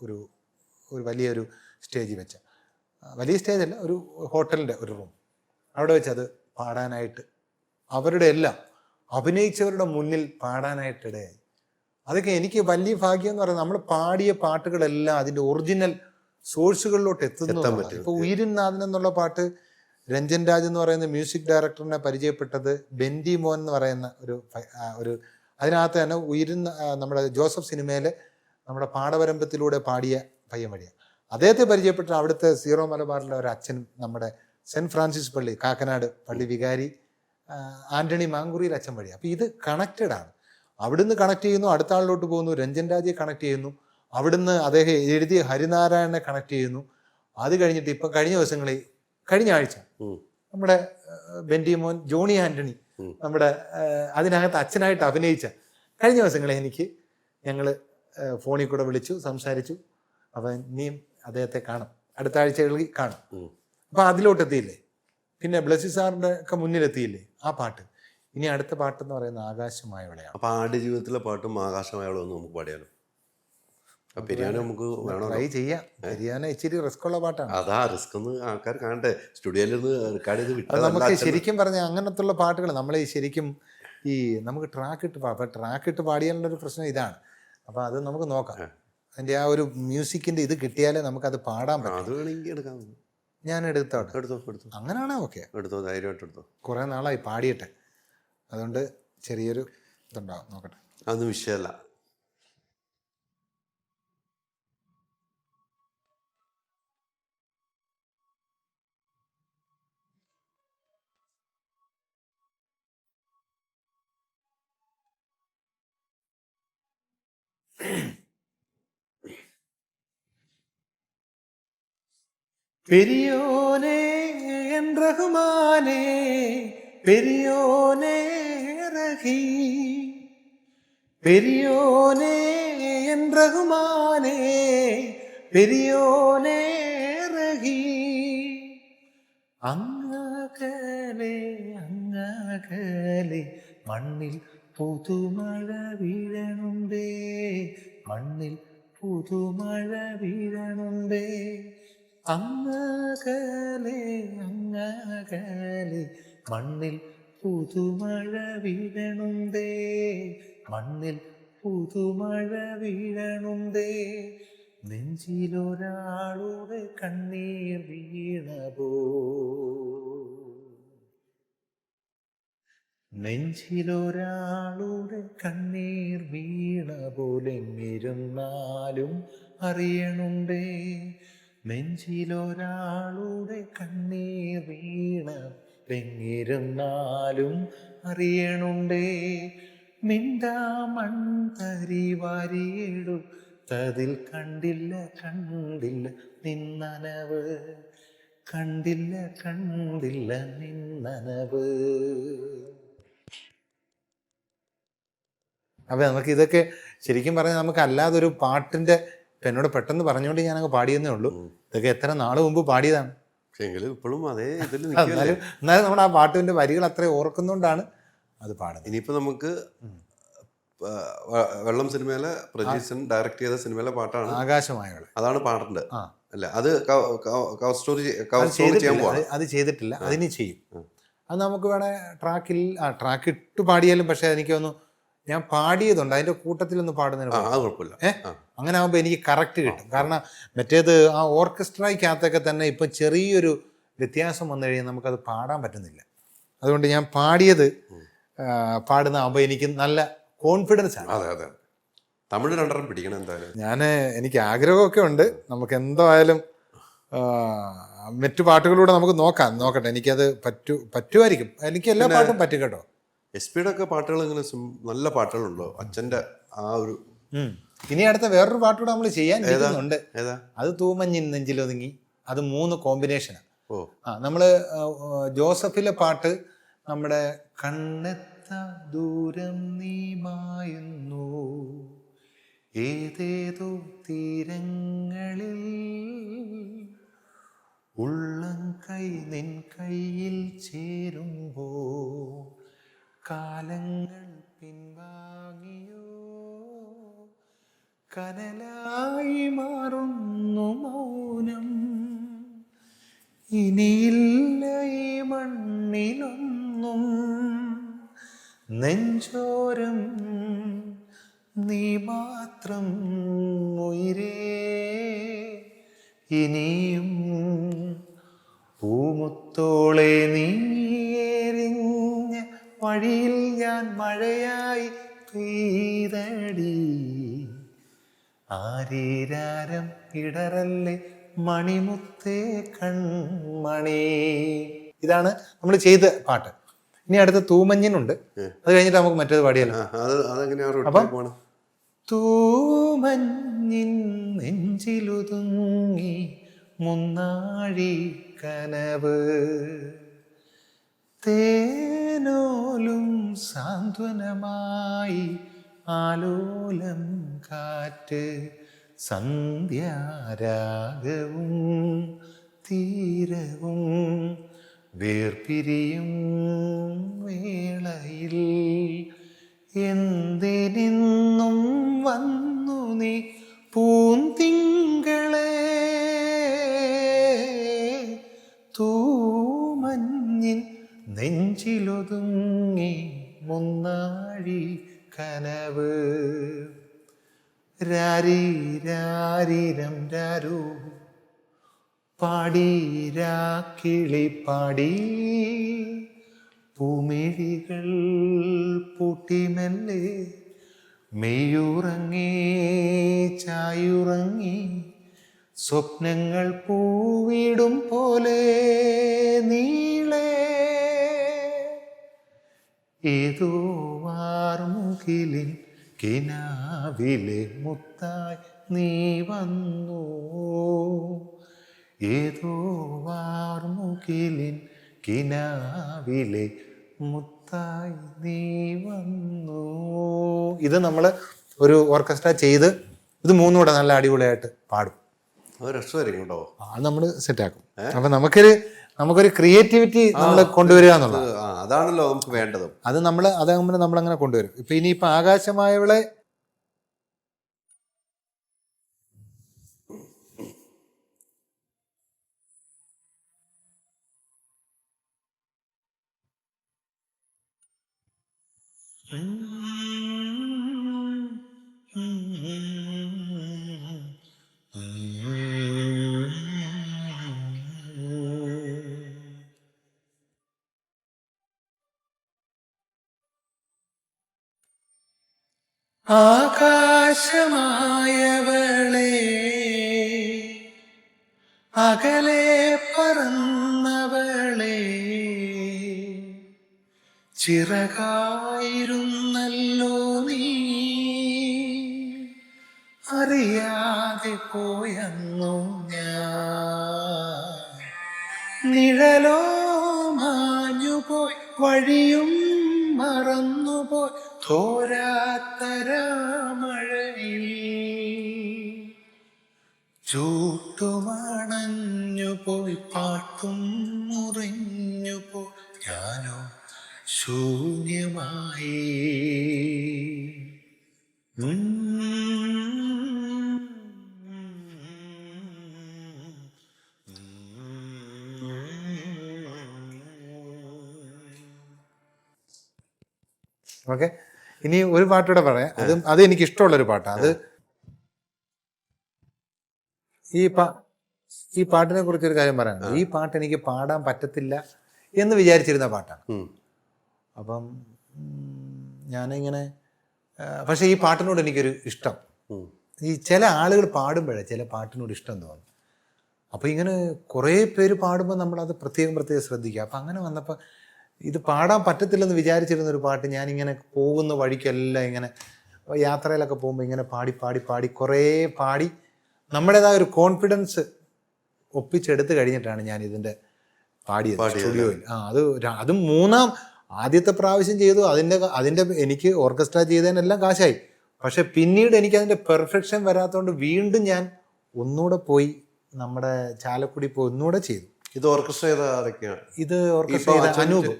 ഒരു വലിയൊരു സ്റ്റേജിൽ വെച്ച, വലിയ സ്റ്റേജല്ല, ഒരു ഹോട്ടലിൻ്റെ ഒരു റൂം, അവിടെ വെച്ച് അത് പാടാനായിട്ട് അവരുടെ എല്ലാം അഭിനയിച്ചവരുടെ മുന്നിൽ പാടാനായിട്ടിടയായി. അതൊക്കെ എനിക്ക് വലിയ ഭാഗ്യം എന്ന് പറയുന്നത്, നമ്മൾ പാടിയ പാട്ടുകളെല്ലാം അതിൻ്റെ ഒറിജിനൽ സോഴ്സുകളിലോട്ട് എത്തുന്നു. ഇപ്പോൾ ഉയിരിനാഥൻ എന്നുള്ള പാട്ട് രഞ്ജൻ രാജ് എന്ന് പറയുന്ന മ്യൂസിക് ഡയറക്ടറിനെ പരിചയപ്പെട്ടത് ബെന്റി മോൻ എന്ന് പറയുന്ന ഒരു അതിനകത്ത് തന്നെ നമ്മുടെ ജോസഫ് സിനിമയിലെ നമ്മുടെ പാടവരമ്പത്തിലൂടെ പാടിയ പയ്യൻ വഴിയാണ്. അദ്ദേഹത്തെ പരിചയപ്പെട്ട അവിടുത്തെ സീറോ മലബാറിലെ ഒരു അച്ഛനും നമ്മുടെ സെൻറ്റ് ഫ്രാൻസിസ് പള്ളി കാക്കനാട് പള്ളി വികാരി ആന്റണി മാങ്കുറിയിൽ അച്ഛൻ വഴിയാണ്. അപ്പോൾ ഇത് കണക്റ്റഡ് ആണ്. അവിടുന്ന് കണക്ട് ചെയ്യുന്നു, അടുത്ത ആളിലോട്ട് പോകുന്നു, രഞ്ജൻ രാജയെ കണക്ട് ചെയ്യുന്നു, അവിടുന്ന് അദ്ദേഹം എഴുതിയ ഹരിനാരായണനെ കണക്ട് ചെയ്യുന്നു, അത് കഴിഞ്ഞിട്ട് ഇപ്പം കഴിഞ്ഞ ദിവസങ്ങളിൽ കഴിഞ്ഞ ആഴ്ച നമ്മുടെ ബെന്റി മോൻ ജോണി ആന്റണി നമ്മുടെ അതിനകത്ത് അച്ഛനായിട്ട് അഭിനയിച്ച കഴിഞ്ഞ ദിവസങ്ങളിൽ എനിക്ക് ഞങ്ങൾ ഫോണിൽ കൂടെ വിളിച്ചു സംസാരിച്ചു. അപ്പം ഇനിയും അദ്ദേഹത്തെ കാണും, അടുത്ത ആഴ്ചകളിൽ കാണും. അപ്പം അതിലോട്ടെത്തിയില്ലേ. പിന്നെ ബ്ലസ്സി സാറിൻ്റെ ഒക്കെ മുന്നിലെത്തിയില്ലേ ആ പാട്ട്. ഇനി അടുത്ത പാട്ടെന്ന് പറയുന്നത് ആകാശമായവളെയാണ്. അപ്പം ആടുജീവിതത്തിലെ പാട്ടും ആകാശമായവളൊന്നും നമുക്ക് പാടിയാലോ? പെരിയാനെ നമുക്ക് വേണോ? ട്രൈ ചെയ്യാം. പെരിയാനെ ഇച്ചിരി റിസ്ക് ഉള്ള പാട്ടാണ്. അതാ റിസ്ക് ഒന്ന് ആൾക്കാർ കാണട്ടെ. സ്റ്റുഡിയോയിൽ നിന്ന് റെക്കോർഡ് ചെയ്ത് അത് നമുക്ക് വിട്ടു. ശരിക്കും പറഞ്ഞാൽ അങ്ങനത്തുള്ള പാട്ടുകൾ നമ്മൾ ശരിക്കും നമുക്ക് ട്രാക്ക് ഇട്ട് പാടിയാലുള്ളൊരു പ്രശ്നം ഇതാണ്. അപ്പോൾ അത് നമുക്ക് നോക്കാം. അതിൻ്റെ ആ ഒരു മ്യൂസിക്കിൻ്റെ ഇത് കിട്ടിയാലേ നമുക്കത് പാടാൻ പറ്റും. അത് വേണമെങ്കിൽ എടുക്കാം. ഞാൻ എടുത്തോട്ടെ? എടുത്തോ. അങ്ങനെയാണോ? ഓക്കെ, എടുത്തോ, ധൈര്യമായിട്ട് എടുത്തോ. കുറേ നാളായി പാടിയട്ടെ, അതുകൊണ്ട് ചെറിയൊരു ഇതുണ്ടാവും. നോക്കട്ടെ. അതൊന്നും വിഷയമല്ല. പെരിയോനേ എൻ റഹ്മാനേ, പെരിയോനേ റഹീ, പെരിയോനേ എൻ റഹ്മാനേ, പെരിയോനേ റഹീ. അങ്ങകലെ അങ്ങകലെ മണ്ണിൽ പുതുമഴ വീഴണുണ്ടേ, മണ്ണിൽ പുതുമഴ വീഴണുണ്ടേ. അങ്ങകലെ അങ്ങകലെ മണ്ണിൽ പുതുമഴ വീഴണുണ്ടേ, മണ്ണിൽ പുതുമഴ വീഴണുണ്ടേ. നെഞ്ചിലൊരാളുടെ കണ്ണീർ വീണപോ, നെഞ്ചിലൊരാളുടെ കണ്ണീർ വീണ പോലെങ്ങിരുന്നാലും അറിയണുണ്ടേ, നെഞ്ചിലൊരാളുടെ കണ്ണീർ വീണ എങ്ങിരുന്നാലും അറിയണുണ്ടേ. മിണ്ടാമൺതരി വാരിയെടുത്തതിൽ കണ്ടില്ല കണ്ടില്ല നിന്നനവ്, കണ്ടില്ല കണ്ടില്ല നിന്നനവ്. അപ്പം നമുക്ക് ഇതൊക്കെ ശരിക്കും പറഞ്ഞാൽ നമുക്ക് അല്ലാതൊരു പാട്ടിൻ്റെ എന്നോട് പെട്ടെന്ന് പറഞ്ഞുകൊണ്ട് ഞാനങ്ങ് പാടിയെന്നേ ഉള്ളൂ. ഇതൊക്കെ എത്ര നാൾ മുമ്പ് പാടിയതാണ്. ഇപ്പോഴും അതേ ഇതിൽ എന്നാലും നമ്മുടെ ആ പാട്ടിൻ്റെ വരികൾ അത്രയും ഓർക്കുന്നതുകൊണ്ടാണ് അത് പാടുന്നത്. ഇനിയിപ്പോൾ നമുക്ക് വെള്ളം സിനിമയിലെ പ്രജീസൻ ഡയറക്ട് ചെയ്ത സിനിമയിലെ പാട്ടാണ് ആകാശമായവളെ. അതാണ് പാടേണ്ടത് അല്ല? അത് അത് ചെയ്തിട്ടില്ല, അതിന് ചെയ്യും. അത് നമുക്ക് വേണേ ട്രാക്ക് ഇട്ട് പാടിയാലും. പക്ഷെ എനിക്ക് തോന്നുന്നു ഞാൻ പാടിയതുണ്ട് അതിൻ്റെ കൂട്ടത്തിലൊന്ന് പാടുന്നതിന് കുഴപ്പമില്ല. അങ്ങനെ ആകുമ്പോൾ എനിക്ക് കറക്റ്റ് കിട്ടും. കാരണം മറ്റേത് ആ ഓർക്കസ്ട്രയ്ക്കകത്തൊക്കെ തന്നെ ഇപ്പം ചെറിയൊരു വ്യത്യാസം വന്നു കഴിഞ്ഞാൽ നമുക്കത് പാടാൻ പറ്റുന്നില്ല. അതുകൊണ്ട് ഞാൻ പാടുന്നതാകുമ്പോൾ എനിക്ക് നല്ല കോൺഫിഡൻസ് ആണ്. അതെ അതെ, തമിഴ് രണ്ടെണ്ണം പിടിക്കണം എന്തായാലും. എനിക്ക് ആഗ്രഹമൊക്കെ ഉണ്ട്. നമുക്ക് എന്തായാലും മറ്റു പാട്ടുകളിലൂടെ നമുക്ക് നോക്കട്ടെ. എനിക്കത് പറ്റുമായിരിക്കും. എനിക്ക് എല്ലാ പാട്ടും പറ്റും കേട്ടോ. SP-യുടെ ഒക്കെ പാട്ടുകൾ ഇങ്ങനെ നല്ല പാട്ടുകളുണ്ടോ? അച്ഛൻ്റെ ആ ഒരു ഇനി അടുത്ത വേറൊരു പാട്ടുകൂടെ നമ്മൾ ചെയ്യാൻ ഇരിക്കുന്നുണ്ട്. അത് തൂമഞ്ഞിൻ നെഞ്ചിലൊതുങ്ങി. അത് 3 കോമ്പിനേഷനാണ്. നമ്മള് ജോസഫിലെ പാട്ട് നമ്മുടെ കണ്ണെത്ത ദൂരം നീ മായുന്നു ഏതേതോ തീരങ്ങളിൽ, ഉള്ളം കൈ നിൻ കയ്യിൽ ചേരുമ്പോ കാലങ്ങൾ പിൻവാങ്ങിയോ, കനലായി മാറുന്നു മൗനം, ഇനിയില്ല ഈ മണ്ണിലൊന്നും, നെഞ്ചോരം നീ മാത്രം ഉയിരേ, ഇനിയും പൂമുത്തോളെ നീ എറിഞ്ഞ വഴിയിൽ ഞാൻ മഴയായി പെയ്തടി, ആരീരാരം ഇടറല്ലേ മണിമുത്തേ കൺമണി. ഇതാണ് നമ്മൾ ചെയ്ത പാട്ട്. ഇനി അടുത്ത തൂമഞ്ഞിനുണ്ട്. അത് കഴിഞ്ഞിട്ട് നമുക്ക് മറ്റേത് പാടിയല്ലോ. അപ്പം തൂമഞ്ഞിൻ നെഞ്ചിലുതുങ്ങി മുന്നാഴി കനവ്. തേനോലും സാന്ത്വനമായി ആലോലം കാറ്റ്, സന്ധ്യാരാഗവും തീരവും വേർപിരിയും വേളയിൽ എന്തിനിന്നും വന്നു നീ പൂന്തിങ്കളെ, തൂമഞ്ഞിൻ നെഞ്ചിലൊതുങ്ങി മുന്നാഴി കനവ്. രാരീ രാരീരം രാരൂ പാടീരാക്കിളി പാടി, പൂമിഴികൾ പൂട്ടിമെല്ലെ മെയ്യുറങ്ങി ചായുറങ്ങി, സ്വപ്നങ്ങൾ പൂവിടും പോലെ നീളെ. ഏതോ വാർമുകിലിൻ കിനാവിലെ മുത്തായി നീ വന്നു, ഏതോ വാർമുകിലിൻ കിനാവിലെ മുത്തായി നീ വന്നു. ഇത് നമ്മൾ ഒരു ഓർക്കസ്ട്ര ചെയ്ത് ഇത് മൂന്നുകൂടെ നല്ല അടിപൊളിയായിട്ട് പാടും. അത് രസമായിരിക്കും കേട്ടോ. അത് നമ്മൾ സെറ്റാക്കും. അപ്പം നമുക്കൊരു ക്രിയേറ്റിവിറ്റി നമ്മൾ കൊണ്ടുവരിക എന്നുള്ളത് അതാണല്ലോ നമുക്ക് വേണ്ടത്. അത് നമ്മളങ്ങനെ കൊണ്ടുവരും. ഇപ്പം ഇനിയിപ്പോൾ ആകാശമായവളെ ആകാശമായവളെ അകലെ പറന്നവളെ, ചിറകായിരുന്നല്ലോ നീ, അറിയാതെ പോയന്നു ഞാൻ. നിഴലോ മാഞ്ഞുപോയി വഴിയും മറന്നുപോയി തോരാത്തരാമഴയിൽ, ചൂട്ടുമണഞ്ഞുപോയി പാട്ടും മുറിഞ്ഞുപോയി ഞാനോ ശൂന്യമായി. ഓക്കെ, ഇനി ഒരു പാട്ടൂടെ പറയാം. അത് എനിക്ക് ഇഷ്ടമുള്ളൊരു പാട്ടാണ്. അത് ഈ പാട്ടിനെ കുറിച്ചൊരു കാര്യം പറയാനുണ്ട്. ഈ പാട്ട് എനിക്ക് പാടാൻ പറ്റത്തില്ല എന്ന് വിചാരിച്ചിരുന്ന പാട്ടാണ്. അപ്പം ഞാനിങ്ങനെ പക്ഷേ ഈ പാട്ടിനോട് എനിക്കൊരു ഇഷ്ടം, ഈ ചില ആളുകൾ പാടുമ്പോഴേ ചില പാട്ടിനോട് ഇഷ്ടം തോന്നും. അപ്പോൾ ഇങ്ങനെ കുറേ പേര് പാടുമ്പോൾ നമ്മളത് പ്രത്യേകം ശ്രദ്ധിക്കുക. അപ്പം അങ്ങനെ വന്നപ്പോൾ ഇത് പാടാൻ പറ്റത്തില്ലെന്ന് വിചാരിച്ചിരുന്നൊരു പാട്ട് ഞാനിങ്ങനെ പോകുന്ന വഴിക്കെല്ലാം ഇങ്ങനെ യാത്രയിലൊക്കെ പോകുമ്പോൾ ഇങ്ങനെ പാടി കുറേ പാടി നമ്മുടേതായ ഒരു കോൺഫിഡൻസ് ഒപ്പിച്ചെടുത്ത് കഴിഞ്ഞിട്ടാണ് ഞാൻ ഇതിൻ്റെ പാടിയത് സ്റ്റുഡിയോയിൽ. അതും ആദ്യത്തെ പ്രാവശ്യം ചെയ്തു. അതിൻ്റെ എനിക്ക് ഓർക്കസ്ട്ര ചെയ്തതിനെല്ലാം കാശായി. പക്ഷെ പിന്നീട് എനിക്ക് അതിൻ്റെ പെർഫെക്ഷൻ വരാത്തതുകൊണ്ട് വീണ്ടും ഞാൻ ഒന്നുകൂടെ പോയി നമ്മുടെ ചാലക്കുടി പോയി ഒന്നുകൂടെ ചെയ്തു. ഇത് ഓർക്കസ്ട്ര ചെയ്ത ആരൊക്കെയാണ്? ഇത് ഓർക്കസ്ട്ര ചെയ്ത അനൂപ്.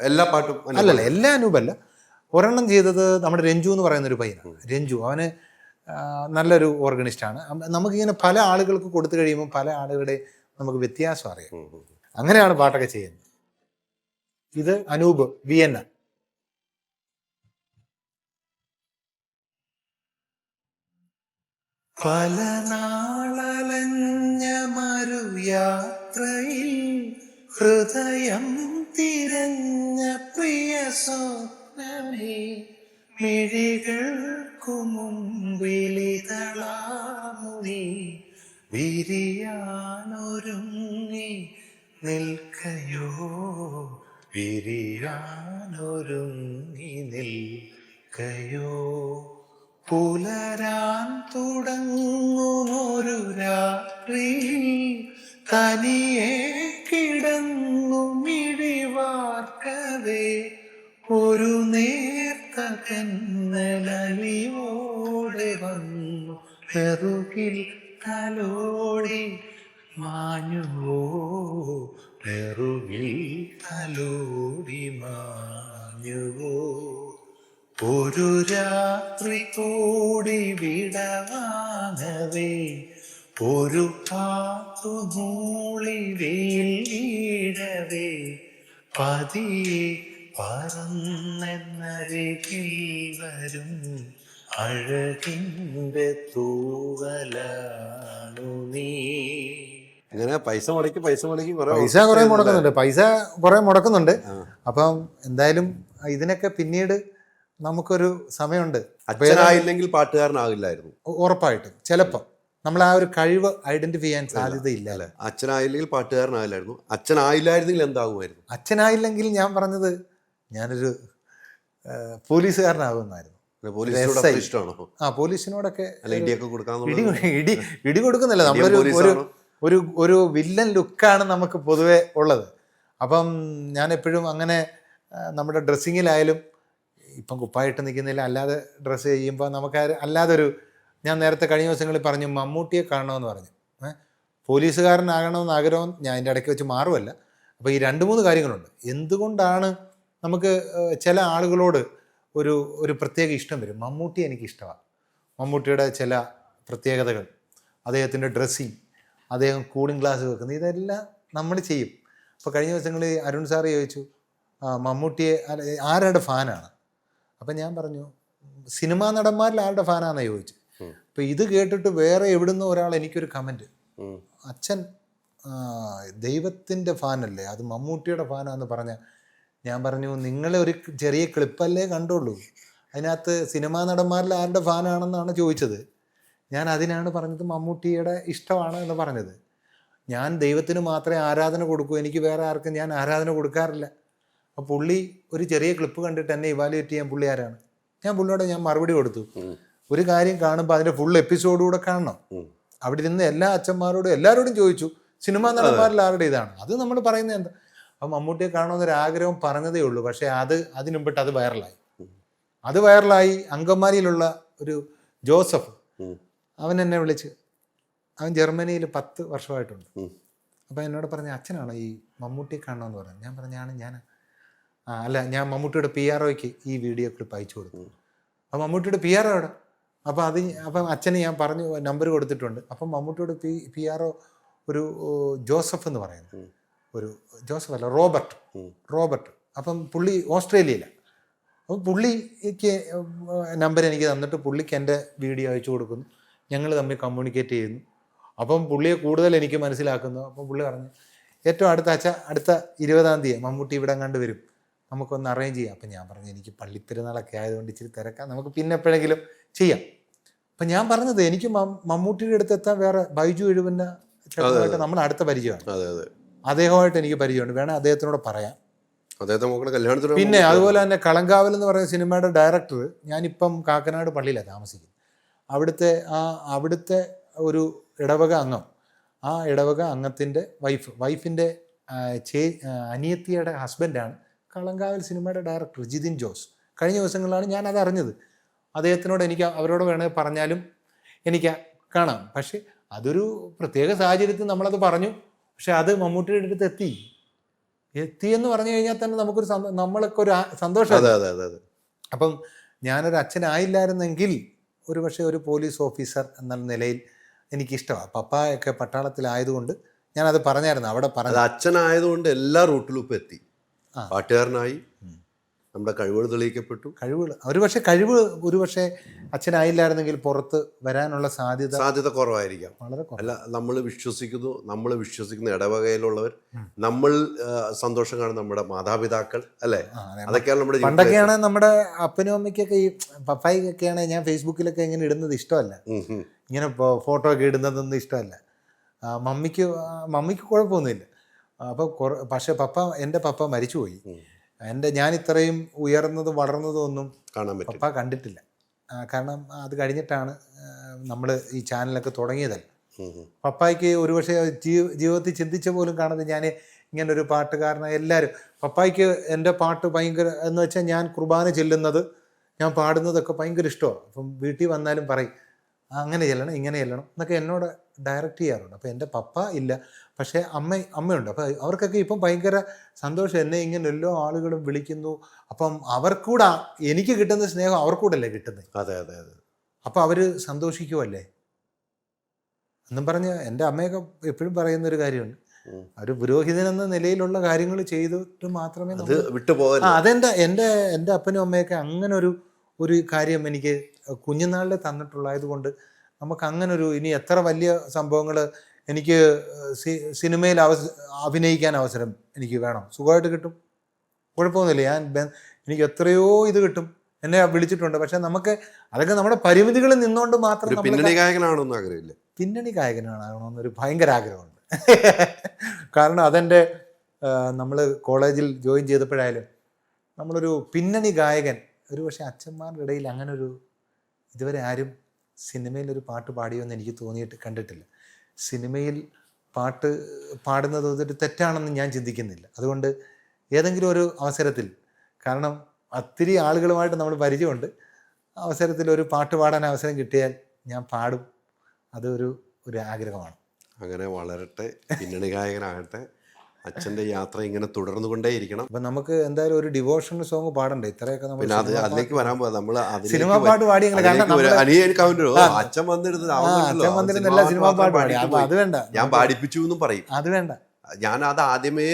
എല്ലാ പാട്ടും അല്ലല്ല, എല്ലാ അനൂപല്ല. ഒരെണ്ണം ചെയ്തത് നമ്മുടെ രഞ്ജു എന്ന് പറയുന്നൊരു പയ്യനാണ്. രഞ്ജു അവന് നല്ലൊരു ഓർഗനിസ്റ്റാണ്. നമുക്കിങ്ങനെ പല ആളുകൾക്ക് കൊടുത്തു കഴിയുമ്പോൾ പല ആളുകളുടെ നമുക്ക് വ്യത്യാസം അറിയാം. അങ്ങനെയാണ് പാട്ടൊക്കെ ചെയ്യുന്നത്. ഇത് അനൂപ് വിയന്ന. പല നാളലഞ്ഞ മറുയാത്രയിൽ ഹൃദയം തിരഞ്ഞ പ്രിയ സ്വപ്നമേ, മിഴികൾക്കു മുമ്പിലിതളാമുനി വിരിയാനൊരുങ്ങി നിൽക്കയോ, വിരിയാനൊരുങ്ങി നിൽക്കയോ. പുലരാൻ തുടങ്ങുമൊരു രാത്രിയിൽ തനിയെ കിടന്നു മിഴിവാർക്കവേ ഒരു നേർത്ത കന്നലലിവോടെ വന്നു പെറുകിൽ തലോടി മാഞ്ഞുവോ പെറുകിൽ തലോടി മാഞ്ഞുവോ ഒരു രാത്രി കൂടി വിടവാങ്ങവേ ഒരു പാത്തു മൂളി വീഴവേ പതിയെ പറന്നെന്നരികിൽ വരും അഴകിൻ്റെ തൂവലാണു നീ. അങ്ങനെ പൈസ മുടക്കി പൈസ കുറെ മുടക്കുന്നുണ്ട്. അപ്പം എന്തായാലും ഇതിനൊക്കെ പിന്നീട് നമുക്കൊരു സമയമുണ്ട്. അച്ഛനായില്ലെങ്കിൽ പാട്ടുകാരനാകില്ലായിരുന്നു ഉറപ്പായിട്ടും ചിലപ്പം നമ്മൾ ആ ഒരു കഴിവ് ഐഡന്റിഫൈ ചെയ്യാൻ സാധ്യതയില്ല. അല്ലെ, അച്ഛനായില്ലെങ്കിൽ പാട്ടുകാരനാകില്ലായിരുന്നു. അച്ഛനായില്ലായിരുന്നെങ്കിൽ എന്താകുമായിരുന്നു? അച്ഛനായില്ലെങ്കിൽ ഞാൻ പറഞ്ഞത് ഞാനൊരു പോലീസുകാരനാകുമെന്നായിരുന്നു. പോലീസിനോട് ഇഷ്ടമാണോ? ആ, പോലീസിനോടൊക്കെ ഇടിയൊക്കെ കൊടുക്കാൻ ഇടി കൊടുക്കുന്നില്ല. നമ്മളൊരു ഒരു വില്ലൻ ലുക്കാണ് നമുക്ക് പൊതുവെ ഉള്ളത്. അപ്പം ഞാൻ എപ്പോഴും അങ്ങനെ നമ്മുടെ ഡ്രസ്സിങ്ങിലായാലും ഇപ്പം കുപ്പായിട്ട് നിൽക്കുന്നില്ല, അല്ലാതെ ഡ്രസ്സ് ചെയ്യുമ്പോൾ നമുക്ക് അല്ലാതൊരു, ഞാൻ നേരത്തെ കഴിഞ്ഞ ദിവസങ്ങളിൽ പറഞ്ഞു മമ്മൂട്ടിയെ കാണണമെന്ന് പറഞ്ഞു. പോലീസുകാരനാകണമെന്ന് ആഗ്രഹം ഞാൻ എൻ്റെ ഇടയ്ക്ക് വെച്ച് മാറുമല്ല. അപ്പോൾ ഈ 2-3 കാര്യങ്ങളുണ്ട്. എന്തുകൊണ്ടാണ് നമുക്ക് ചില ആളുകളോട് ഒരു പ്രത്യേക ഇഷ്ടം വരും. മമ്മൂട്ടി എനിക്കിഷ്ടമാണ്. മമ്മൂട്ടിയുടെ ചില പ്രത്യേകതകൾ, അദ്ദേഹത്തിൻ്റെ ഡ്രസ്സിങ്, അദ്ദേഹം കൂളിംഗ് ഗ്ലാസ് വെക്കുന്നത്, ഇതെല്ലാം നമ്മൾ ചെയ്യും. അപ്പോൾ കഴിഞ്ഞ ദിവസങ്ങളിൽ അരുൺ സാറ് ചോദിച്ചു മമ്മൂട്ടിയെ ആരുടെ ഫാനാണ്. അപ്പം ഞാൻ പറഞ്ഞു സിനിമാ നടന്മാരിൽ ആരുടെ ഫാനാണെന്ന് ചോദിച്ചു. അപ്പോൾ ഇത് കേട്ടിട്ട് വേറെ എവിടുന്ന് ഒരാൾ എനിക്കൊരു കമൻറ്റ്, അച്ഛൻ ദൈവത്തിൻ്റെ ഫാനല്ലേ, അത് മമ്മൂട്ടിയുടെ ഫാനാന്ന് പറഞ്ഞാൽ ഞാൻ പറഞ്ഞു നിങ്ങളെ ഒരു ചെറിയ ക്ലിപ്പല്ലേ കണ്ടുള്ളൂ, അതിനകത്ത് സിനിമാ നടന്മാരിൽ ആരുടെ ഫാനാണെന്നാണ് ചോദിച്ചത്. ഞാൻ അതിനാണ് പറഞ്ഞത് മമ്മൂട്ടിയുടെ ഇഷ്ടമാണ് എന്ന് പറഞ്ഞത്. ഞാൻ ദൈവത്തിന് മാത്രമേ ആരാധന കൊടുക്കൂ, എനിക്ക് വേറെ ആർക്കും ഞാൻ ആരാധന കൊടുക്കാറില്ല. അപ്പോൾ പുള്ളി ഒരു ചെറിയ ക്ലിപ്പ് കണ്ടിട്ട് എന്നെ ഇവാലുവേറ്റ് ചെയ്യാൻ പുള്ളി ആരാണ്? ഞാൻ പുള്ളിയോട് മറുപടി കൊടുത്തു. ഒരു കാര്യം കാണുമ്പോൾ അതിൻ്റെ ഫുൾ എപ്പിസോഡുകൂടെ കാണണം. അവിടെ ഇരുന്ന് എല്ലാ അച്ഛന്മാരോടും എല്ലാവരോടും ചോദിച്ചു സിനിമാ നടന്മാരിൽ ആരുടെ ഇതാണ്, അത് നമ്മൾ പറയുന്നത് എന്താ. അപ്പം മമ്മൂട്ടിയെ കാണണമെന്നൊരാഗ്രഹം പറഞ്ഞതേ ഉള്ളൂ. പക്ഷേ അതിനുമ്പിട്ട് അത് വൈറലായി. അങ്കമാലിയിലുള്ള ഒരു ജോസഫ്, അവൻ എന്നെ വിളിച്ച്, അവൻ ജർമ്മനിയിൽ 10 വർഷമായിട്ടുണ്ട്. അപ്പം എന്നോട് പറഞ്ഞ അച്ഛനാണോ ഈ മമ്മൂട്ടിയെ കാണണമെന്ന് പറഞ്ഞു. ഞാൻ പറഞ്ഞാണ് ഞാൻ മമ്മൂട്ടിയുടെ PROയ്ക്ക് ഈ വീഡിയോ ക്ലിപ്പ് അയച്ചു കൊടുത്തു. അപ്പം മമ്മൂട്ടിയുടെ PRO അവിടെ. അപ്പം അച്ഛന് ഞാൻ പറഞ്ഞു നമ്പർ കൊടുത്തിട്ടുണ്ട്. അപ്പം മമ്മൂട്ടിയുടെ PRO ഒരു ജോസഫ് എന്ന് പറയുന്നത്, ഒരു ജോസഫ് അല്ല റോബർട്ട്. അപ്പം പുള്ളി ഓസ്ട്രേലിയയിലാണ്. അപ്പം പുള്ളിക്ക് നമ്പർ എനിക്ക് തന്നിട്ട് പുള്ളിക്ക് എൻ്റെ വീഡിയോ അയച്ചു കൊടുക്കുന്നു. ഞങ്ങൾ തമ്മിൽ കമ്മ്യൂണിക്കേറ്റ് ചെയ്യുന്നു. അപ്പം പുള്ളിയെ കൂടുതൽ എനിക്ക് മനസ്സിലാക്കുന്നു. അപ്പം പുള്ളി പറഞ്ഞു ഏറ്റവും അടുത്ത 20-ാം തീയതി മമ്മൂട്ടി ഇവിടെ കണ്ടു വരും, നമുക്കൊന്ന് അറേഞ്ച് ചെയ്യാം. അപ്പം ഞാൻ പറഞ്ഞു എനിക്ക് പള്ളിപ്പെരുന്നാളൊക്കെ ആയതുകൊണ്ട് ഇച്ചിരി തിരക്കാം, നമുക്ക് പിന്നെ എപ്പോഴെങ്കിലും ചെയ്യാം. അപ്പം ഞാൻ പറഞ്ഞത് എനിക്ക് മമ്മൂട്ടിയുടെ അടുത്ത് എത്താൻ വേറെ ബൈജു എഴുപന്ന ചേട്ടനുമായിട്ട് നമ്മൾ അടുത്ത പരിചയമാണ്. അദ്ദേഹമായിട്ട് എനിക്ക് പരിചയമുണ്ട്, വേണേൽ അദ്ദേഹത്തിനോട് പറയാം. പിന്നെ അതുപോലെ തന്നെ കളങ്കാവൽ എന്ന് പറയുന്ന സിനിമയുടെ ഡയറക്ടർ, ഞാനിപ്പം കാക്കനാട് പള്ളിയിലാണ് താമസിക്കുന്നത്. അവിടുത്തെ ഒരു ഇടവക അംഗം, ആ ഇടവക അംഗത്തിൻ്റെ വൈഫിൻ്റെ അനിയത്തിയുടെ ഹസ്ബൻഡാണ് കളങ്കാവൽ സിനിമയുടെ ഡയറക്ടർ ജിതിൻ ജോസ്. കഴിഞ്ഞ ദിവസങ്ങളിലാണ് ഞാൻ അത് അറിഞ്ഞത്. അദ്ദേഹത്തിനോട് അവരോട് വേണമെങ്കിൽ പറഞ്ഞാലും എനിക്ക് കാണാം. പക്ഷേ അതൊരു പ്രത്യേക സാഹചര്യത്തിൽ നമ്മളത് പറഞ്ഞു. പക്ഷെ അത് മമ്മൂട്ടിയുടെ അടുത്ത് എത്തിയെന്ന് പറഞ്ഞു കഴിഞ്ഞാൽ തന്നെ നമ്മളൊക്കെ ഒരു സന്തോഷം. അപ്പം ഞാനൊരു അച്ഛനായില്ലായിരുന്നെങ്കിൽ ഒരു പോലീസ് ഓഫീസർ എന്ന നിലയിൽ എനിക്കിഷ്ടമാണ്. പപ്പായൊക്കെ പട്ടാളത്തിലായതുകൊണ്ട് ഞാനത് പറഞ്ഞായിരുന്നു അവിടെ പറഞ്ഞു. അച്ഛനായതുകൊണ്ട് എല്ലാ റൂട്ടിലും ഇപ്പം എത്തി, പാട്ടുകാരനായി, നമ്മുടെ കഴിവുകൾ തെളിയിക്കപ്പെട്ടു. ഒരുപക്ഷെ അച്ഛനായില്ലായിരുന്നെങ്കിൽ പുറത്ത് വരാനുള്ള സാധ്യത കുറവായിരിക്കാം. വളരെ അല്ല, നമ്മൾ വിശ്വസിക്കുന്ന ഇടവകയിലുള്ളവർ, നമ്മൾ സന്തോഷം കാണുന്ന നമ്മുടെ മാതാപിതാക്കൾ, അല്ലേ? അതൊക്കെയാണ് നമ്മുടെ പണ്ടൊക്കെയാണ് നമ്മുടെ അപ്പനും അമ്മയ്ക്കൊക്കെ ഈ പപ്പായിക്കൊക്കെയാണ് ഞാൻ ഫേസ്ബുക്കിലൊക്കെ ഇങ്ങനെ ഇടുന്നത് ഇഷ്ടമല്ല, ഇങ്ങനെ ഫോട്ടോ ഒക്കെ ഇടുന്നതൊന്നും ഇഷ്ടമല്ല. മമ്മിക്ക് കുഴപ്പമൊന്നുമില്ല. അപ്പോൾ പക്ഷെ എൻ്റെ പപ്പ മരിച്ചുപോയി. ഞാൻ ഇത്രയും ഉയർന്നതും വളർന്നതും ഒന്നും പപ്പ കണ്ടിട്ടില്ല. കാരണം അത് കഴിഞ്ഞിട്ടാണ് നമ്മൾ ഈ ചാനലൊക്കെ തുടങ്ങിയതല്ല. പപ്പായ്ക്ക് ഒരുപക്ഷെ ജീവിതത്തിൽ ചിന്തിച്ച പോലും കാണാതെ ഞാൻ ഇങ്ങനൊരു പാട്ടുകാരനായ എല്ലാവരും പപ്പായ്ക്ക് എൻ്റെ പാട്ട് ഭയങ്കര എന്ന് വെച്ചാൽ ഞാൻ കുർബാന ചെല്ലുന്നത് ഞാൻ പാടുന്നതൊക്കെ ഭയങ്കര ഇഷ്ടമാണ്. അപ്പം വീട്ടിൽ വന്നാലും പറയും അങ്ങനെ ചെല്ലണം ഇങ്ങനെ ചെല്ലണം എന്നൊക്കെ എന്നോട് ഡയറക്റ്റ് ചെയ്യാറുണ്ട്. അപ്പോൾ എൻ്റെ പപ്പ ഇല്ല, പക്ഷേ അമ്മയുണ്ട്. അപ്പോൾ അവർക്കൊക്കെ ഇപ്പം ഭയങ്കര സന്തോഷം, എന്നെ ഇങ്ങനെ എല്ലാ ആളുകളും വിളിക്കുന്നു. അപ്പം അവർക്കൂടെ എനിക്ക് കിട്ടുന്ന സ്നേഹം അവർക്കൂടല്ലേ കിട്ടുന്നത്. അതെ അതെ അതെ. അപ്പോൾ അവർ സന്തോഷിക്കുമല്ലേ എന്നും പറഞ്ഞ് എൻ്റെ അമ്മയൊക്കെ എപ്പോഴും പറയുന്നൊരു കാര്യമുണ്ട്, ഒരു പുരോഹിതൻ എന്ന നിലയിലുള്ള കാര്യങ്ങൾ ചെയ്തിട്ട് മാത്രമേ എൻ്റെ അപ്പനും അമ്മയൊക്കെ അങ്ങനെ ഒരു കാര്യം എനിക്ക് കുഞ്ഞുനാളിൽ തന്നിട്ടുള്ളായത് കൊണ്ട് നമുക്ക് അങ്ങനൊരു ഇനി എത്ര വലിയ സംഭവങ്ങൾ എനിക്ക് സിനിമയിൽ അഭിനയിക്കാൻ അവസരം എനിക്ക് വേണം, സുഖമായിട്ട് കിട്ടും, കുഴപ്പമൊന്നുമില്ല. എനിക്ക് എത്രയോ ഇത് കിട്ടും, എന്നെ വിളിച്ചിട്ടുണ്ട്. പക്ഷെ നമുക്ക് അതൊക്കെ നമ്മുടെ പരിമിതികളിൽ നിന്നുകൊണ്ട് മാത്രം. പിന്നണി ഗായകനാണോന്ന് ആഗ്രഹമില്ല. പിന്നണി ഗായകനാകണമെന്നൊരു ഭയങ്കര ആഗ്രഹമുണ്ട്. കാരണം അതെൻ്റെ നമ്മൾ കോളേജിൽ ജോയിൻ ചെയ്തപ്പോഴായാലും നമ്മളൊരു പിന്നണി ഗായകൻ ഒരു പക്ഷേ അച്ഛന്മാരുടെ ഇടയിൽ അങ്ങനൊരു ഇതുവരെ ആരും സിനിമയിലൊരു പാട്ട് പാടിയോന്ന് എനിക്ക് കണ്ടിട്ടില്ല. സിനിമയിൽ പാട്ട് പാടുന്നത് ഒരു തെറ്റാണെന്ന് ഞാൻ ചിന്തിക്കുന്നില്ല. അതുകൊണ്ട് ഏതെങ്കിലും ഒരു അവസരത്തിൽ, കാരണം ഒത്തിരി ആളുകളുമായിട്ട് നമ്മൾ പരിചയമുണ്ട്, അവസരത്തിൽ ഒരു പാട്ട് പാടാൻ അവസരം കിട്ടിയാൽ ഞാൻ പാടും. അതൊരു ആഗ്രഹമാണ്. അങ്ങനെ വളരട്ടെ, പിന്നണി ഗായകനാകട്ടെ, അച്ഛൻ്റെ യാത്ര ഇങ്ങനെ തുടർന്നുകൊണ്ടേയിരിക്കണം. അപ്പം നമുക്ക് എന്തായാലും ഒരു ഡിവോഷണൽ സോങ് പാടണ്ടേ, ഇത്രയൊക്കെ നമ്മൾ അതിലേക്ക് വരാൻ പോകാം. നമ്മൾ സിനിമ പാട്ട് പാടി അച്ഛൻ വന്നിരുന്നില്ല സിനിമ പാട്ട് പാടി, അപ്പൊ അത് വേണ്ട, ഞാൻ പാടിപ്പിച്ചു എന്നും പറയും. അത് വേണ്ട, ഞാൻ അത് ആദ്യമേ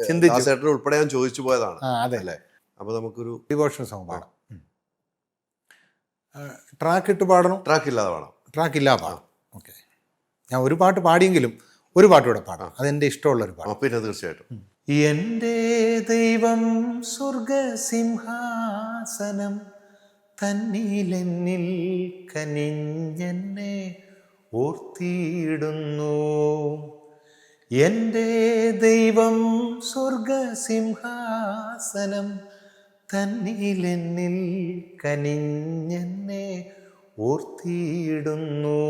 ചേട്ടൻ ഉൾപ്പെടെ ഞാൻ ചോദിച്ചു പോയതാണ്. അതെ അല്ലേ? അപ്പൊ നമുക്കൊരു ഡിവോഷണൽ സോങ് പാടാം. ട്രാക്ക് ഇട്ട് പാടണം? ട്രാക്ക് ഇല്ലാതെ പാടാം. ട്രാക്ക് ഇല്ലാതെ പാടാം. ഓക്കെ, ഞാൻ ഒരു പാട്ട് പാടിയെങ്കിലും ഒരു പാട്ടുകൂടെ പാടാം, അതെൻ്റെ ഇഷ്ടമുള്ളൊരു പാട്ട്. പിന്നെ തീർച്ചയായിട്ടും. എൻ്റെ ദൈവം സ്വർഗസിംഹാസനം തന്നിലെന്നിൽ കനിഞ്ഞെന്നെ ഓർത്തിയിടുന്നു. എൻ്റെ ദൈവം സ്വർഗസിംഹാസനം തന്നിലെന്നിൽ കനിഞ്ഞെന്നെ ഓർത്തിയിടുന്നു.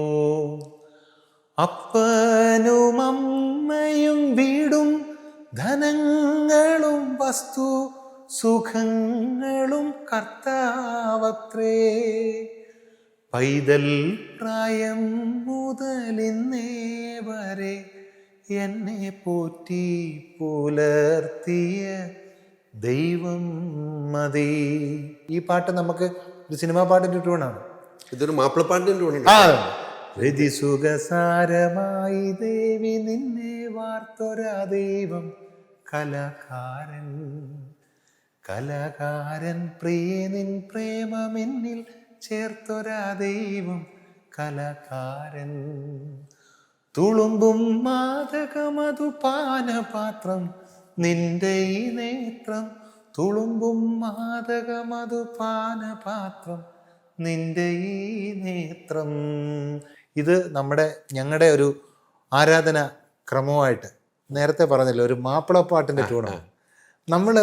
അപ്പനും അമ്മയും വീടും ധനങ്ങളും വസ്തു സുഖങ്ങളും കർത്താവത്രേ. പൈതൽ പ്രായം മുതലിന്നേ വരെ എന്നെ പോറ്റി പുലർത്തിയ ദൈവം മതി. ഈ പാട്ട് നമുക്ക് ഒരു സിനിമാ പാട്ടിൻ്റെ ട്യൂണാണ്. ഇതൊരു മാപ്പിളപ്പാട്ടിൻ്റെ ട്യൂണാണ്. രതിസുഖസാരമായി ദേവി നിന്നെ വാർത്തൊരാ ദൈവം കലാകാരൻ. കലാകാരൻ പ്രിയ നിൻ പ്രേമമെന്നിൽ ചേർത്തൊരാ ദൈവം കലാകാരൻ. തുളുമ്പും മാദകമതു പാനപാത്രം നിന്റെ ഈ നേത്രം. തുളുമ്പും മാദകമതു പാനപാത്രം നിന്റെ ഈ നേത്രം. ഇത് ഞങ്ങളുടെ ഒരു ആരാധന ക്രമമായിട്ട് നേരത്തെ പറഞ്ഞല്ലോ, ഒരു മാപ്പിളപ്പാട്ടിൻ്റെ ട്യൂണാണ്. നമ്മൾ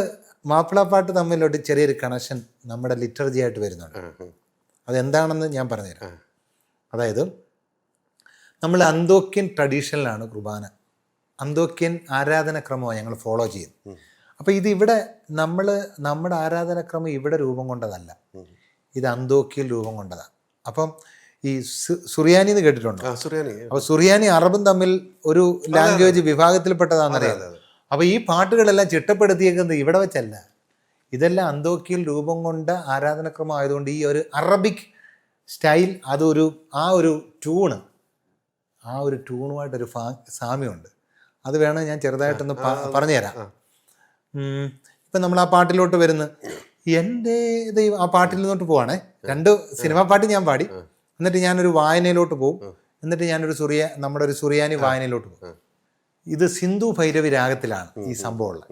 മാപ്പിളപ്പാട്ട് തമ്മിലോട്ട് ചെറിയൊരു കണക്ഷൻ നമ്മുടെ ലിറ്റർജി ആയിട്ട് വരുന്നുണ്ട്. അതെന്താണെന്ന് ഞാൻ പറഞ്ഞുതരാം. അതായത് നമ്മൾ അന്തോക്യൻ ട്രഡീഷനിലാണ് കുർബാന, അന്തോക്യൻ ആരാധനക്രമമാണ് ഞങ്ങൾ ഫോളോ ചെയ്യുന്നത്. അപ്പോൾ ഇതിവിടെ നമ്മുടെ ആരാധനക്രമം ഇവിടെ രൂപം കൊണ്ടതല്ല, ഇത് അന്തോക്യയിൽ രൂപം കൊണ്ടതാണ്. അപ്പം ഈ സുറിയാനി എന്ന് കേട്ടിട്ടുണ്ടോ? അപ്പോൾ സുറിയാനി അറബും തമ്മിൽ ഒരു ലാംഗ്വേജ് വിഭാഗത്തിൽപ്പെട്ടതാണെന്നറിയാം. അപ്പോൾ ഈ പാട്ടുകളെല്ലാം ചിട്ടപ്പെടുത്തിയേക്കുന്നത് ഇവിടെ വെച്ചല്ല, ഇതെല്ലാം അന്തോക്യയിൽ രൂപം കൊണ്ട ആരാധനക്രമം ആയതുകൊണ്ട് ഈ ഒരു അറബിക് സ്റ്റൈൽ ആ ഒരു ട്യൂണുമായിട്ടൊരു സാമ്യമുണ്ട്. അത് വേണം ഞാൻ ചെറുതായിട്ടൊന്ന് പറഞ്ഞുതരാം. ഇപ്പം നമ്മൾ ആ പാട്ടിലോട്ട് വരുന്ന എൻ്റെ ദൈവം, ആ പാട്ടിൽ നിന്നോട്ട് പോവാണേ. 2 സിനിമാ പാട്ട് ഞാൻ പാടി, എന്നിട്ട് ഞാനൊരു വായനയിലോട്ട് പോകും, എന്നിട്ട് ഞാനൊരു നമ്മുടെ ഒരു സുറിയാനി വായനയിലോട്ട് പോകും. ഇത് സിന്ധു ഭൈരവി രാഗത്തിലാണ് ഈ സംഭവമുള്ളത്.